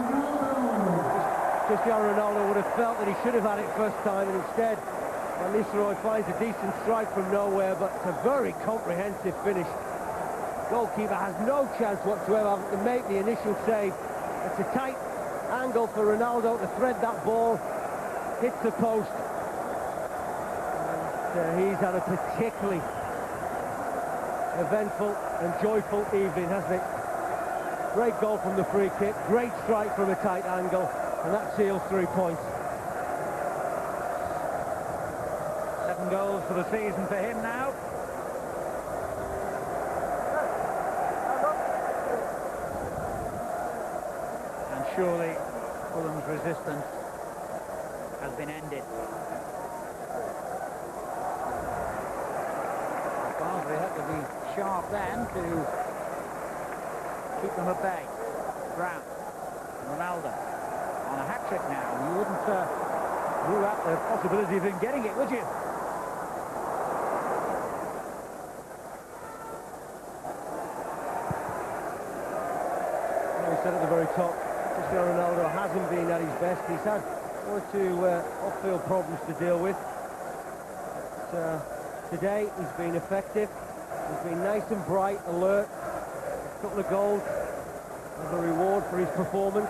S3: Cristiano Ronaldo would have felt that he should have had it first time, and instead Van Nistelrooy finds a decent strike from nowhere, but it's a very comprehensive finish. Goalkeeper has no chance whatsoever to make the initial save. It's a tight angle for Ronaldo to thread that ball, hits the post, and he's had a particularly eventful and joyful evening, hasn't it? Great goal from the free kick, great strike from a tight angle, and that seals 3 points.
S2: 7 goals for the season for him now. Surely Fulham's resistance has been ended. Barnsley had to be sharp then to keep them at bay. Brown, Ronaldo on a hat-trick now. You wouldn't rule out the possibility of him getting it, would you?
S3: Well, he said at the very top, Cristiano Ronaldo hasn't been at his best. He's had 1 or 2 off-field problems to deal with. But, today he's been effective. He's been nice and bright, alert. A couple of goals as a reward for his performance.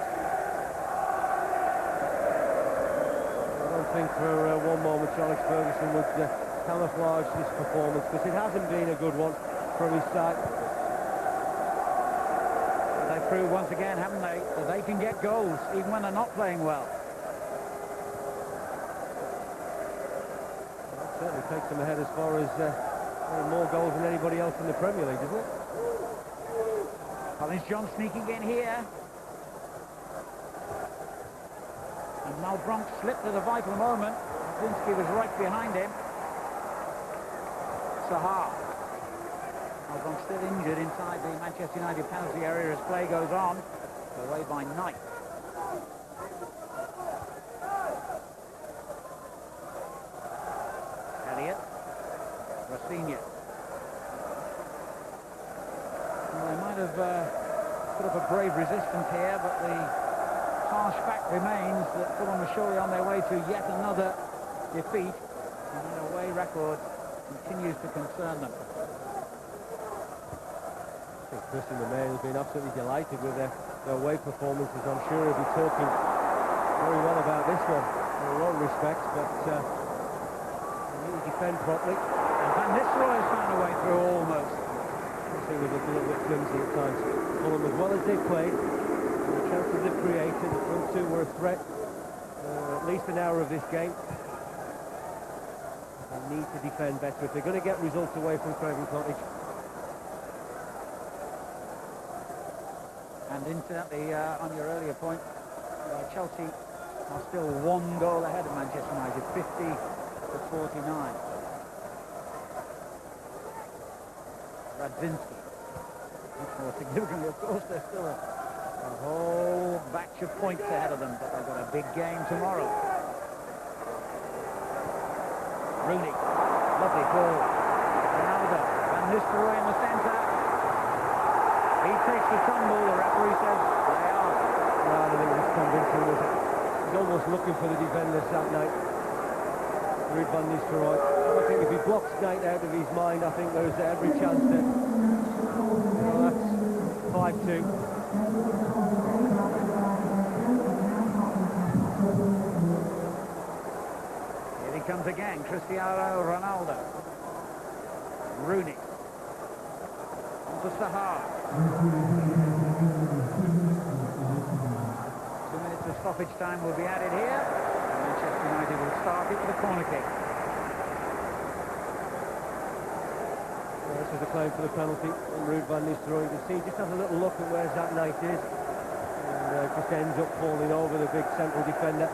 S3: I don't think for one moment Alex Ferguson would camouflage this performance, because it hasn't been a good one from his side.
S2: They've proved once again, haven't they, that they can get goals even when they're not playing well.
S3: That certainly takes them ahead as far as more goals than anybody else in the Premier League, doesn't it?
S2: Collins John sneaking in here. And Malbranque slipped at a vital moment. Zinski was right behind him. Zaha. Malbranque still injured inside the Manchester United penalty area as play goes on. Away by Knight. Elliott. Rafinha. Well, they might have put up a brave resistance here, but the harsh fact remains that Fulham are surely on their way to yet another defeat, and their away record continues to concern them.
S3: I think Christian Lemay has been absolutely delighted with their away performances. I'm sure he'll be talking very well about this one in a lot of respects, but they need to defend properly.
S2: And Van Nistelrooy has found a way through almost.
S3: He was looking a little bit flimsy at times. Fulham, as well as they played, the chances they've created, the front two were a threat at least an hour of this game. They need to defend better if they're going to get results away from Craven Cottage.
S2: And incidentally, on your earlier point, Chelsea are still 1 goal ahead of Manchester United, 50-49. Radzinski. Much more significantly, of course, there's still a whole batch of points ahead of them, but they've got a big game tomorrow. Rooney, lovely ball. Ronaldo, Van Nistelrooy in the centre. He takes the tumble, the referee says they are.
S3: No, I don't think it was convincing, was it? He's almost looking for the defenders that night. Ruud van Nistelrooy. I think if he blocks Knight out of his mind, I think there's every chance that, that's 5-2.
S2: Here he comes again, Cristiano Ronaldo. Rooney. On to Sahar. 2 minutes of stoppage time will be added here. Manchester United will start it with a corner kick.
S3: This is a claim for the penalty on Ruud van Nistelrooy. You can see he just has a little look at where that Knight is, and just ends up falling over the big central defender.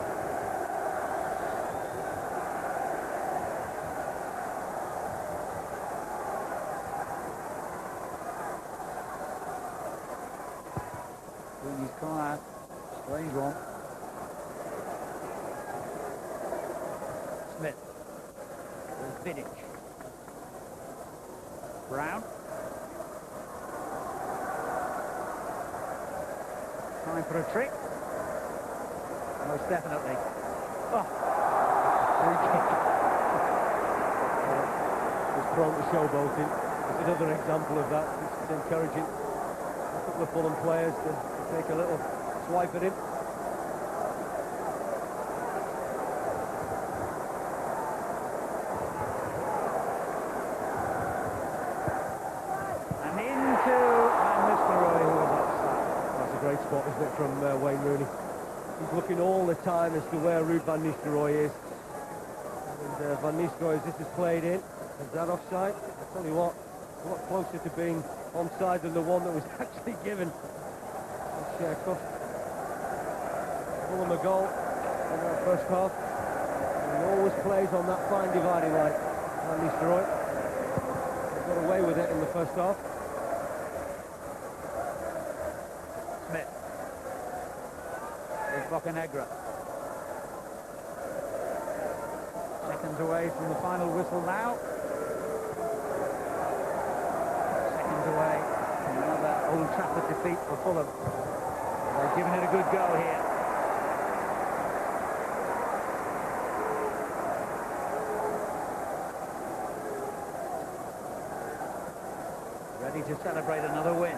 S2: Rooney's corner, strange one. Smith. There's Vidic. Brown. Time for a trick. Most definitely. Oh.
S3: Free kick. Was prone to showboating. It's another example of that. It's encouraging a couple of Fulham players to take a little swipe at him. Great spot, isn't it, from Wayne Rooney? He's looking all the time as to where Ruud van Nistelrooy is. And Van Nistelrooy, as this is played in, is that offside? I tell you what, a lot closer to being onside than the one that was actually given. Which cost Fulham a goal in that first half. And he always plays on that fine dividing line, Van Nistelrooy. He got away with it in the first half.
S2: Smith. There's Bocanegra. Seconds away from the final whistle now. Seconds away from another Old Trafford defeat for Fulham. They've given it a good go here. Ready to celebrate another win.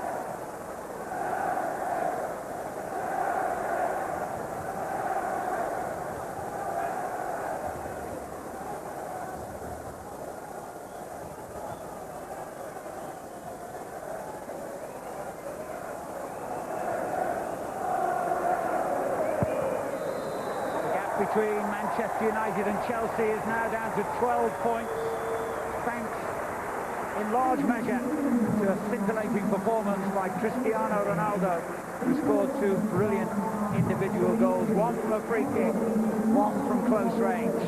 S2: Between Manchester United and Chelsea is now down to 12 points, thanks in large measure to a scintillating performance by Cristiano Ronaldo, who scored 2 brilliant individual goals, one from a free kick, one from close range.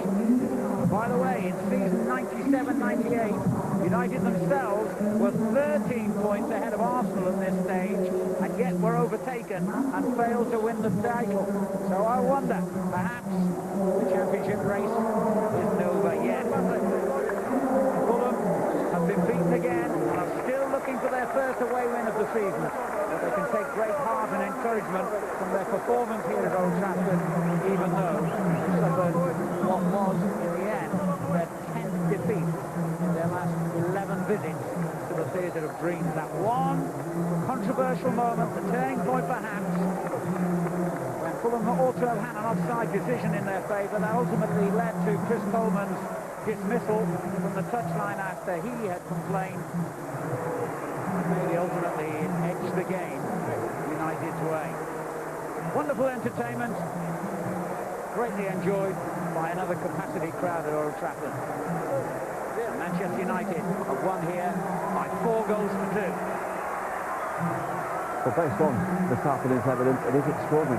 S2: By the way, in season 97-98, United themselves were 13 points ahead of Arsenal at this stage, and yet were overtaken and failed to win the title. So I wonder, perhaps the championship race isn't over yet. Fulham have been beaten again and are still looking for their first away win of the season. But they can take great heart and encouragement from their performance here at Old Trafford, even though they suffered what was, in the end, their 10th defeat in their last 11 visits to the theatre of dreams. That one controversial moment, the turning point perhaps, when Fulham ought to have had an offside decision in their favour, that ultimately led to Chris Coleman's dismissal from the touchline after he had complained. Maybe ultimately it edged the game United's way. Wonderful entertainment, greatly enjoyed by another capacity crowd at Old Trafford. Manchester United have won here by 4 goals to 2.
S1: Well, based on this afternoon's evidence, it is extraordinary.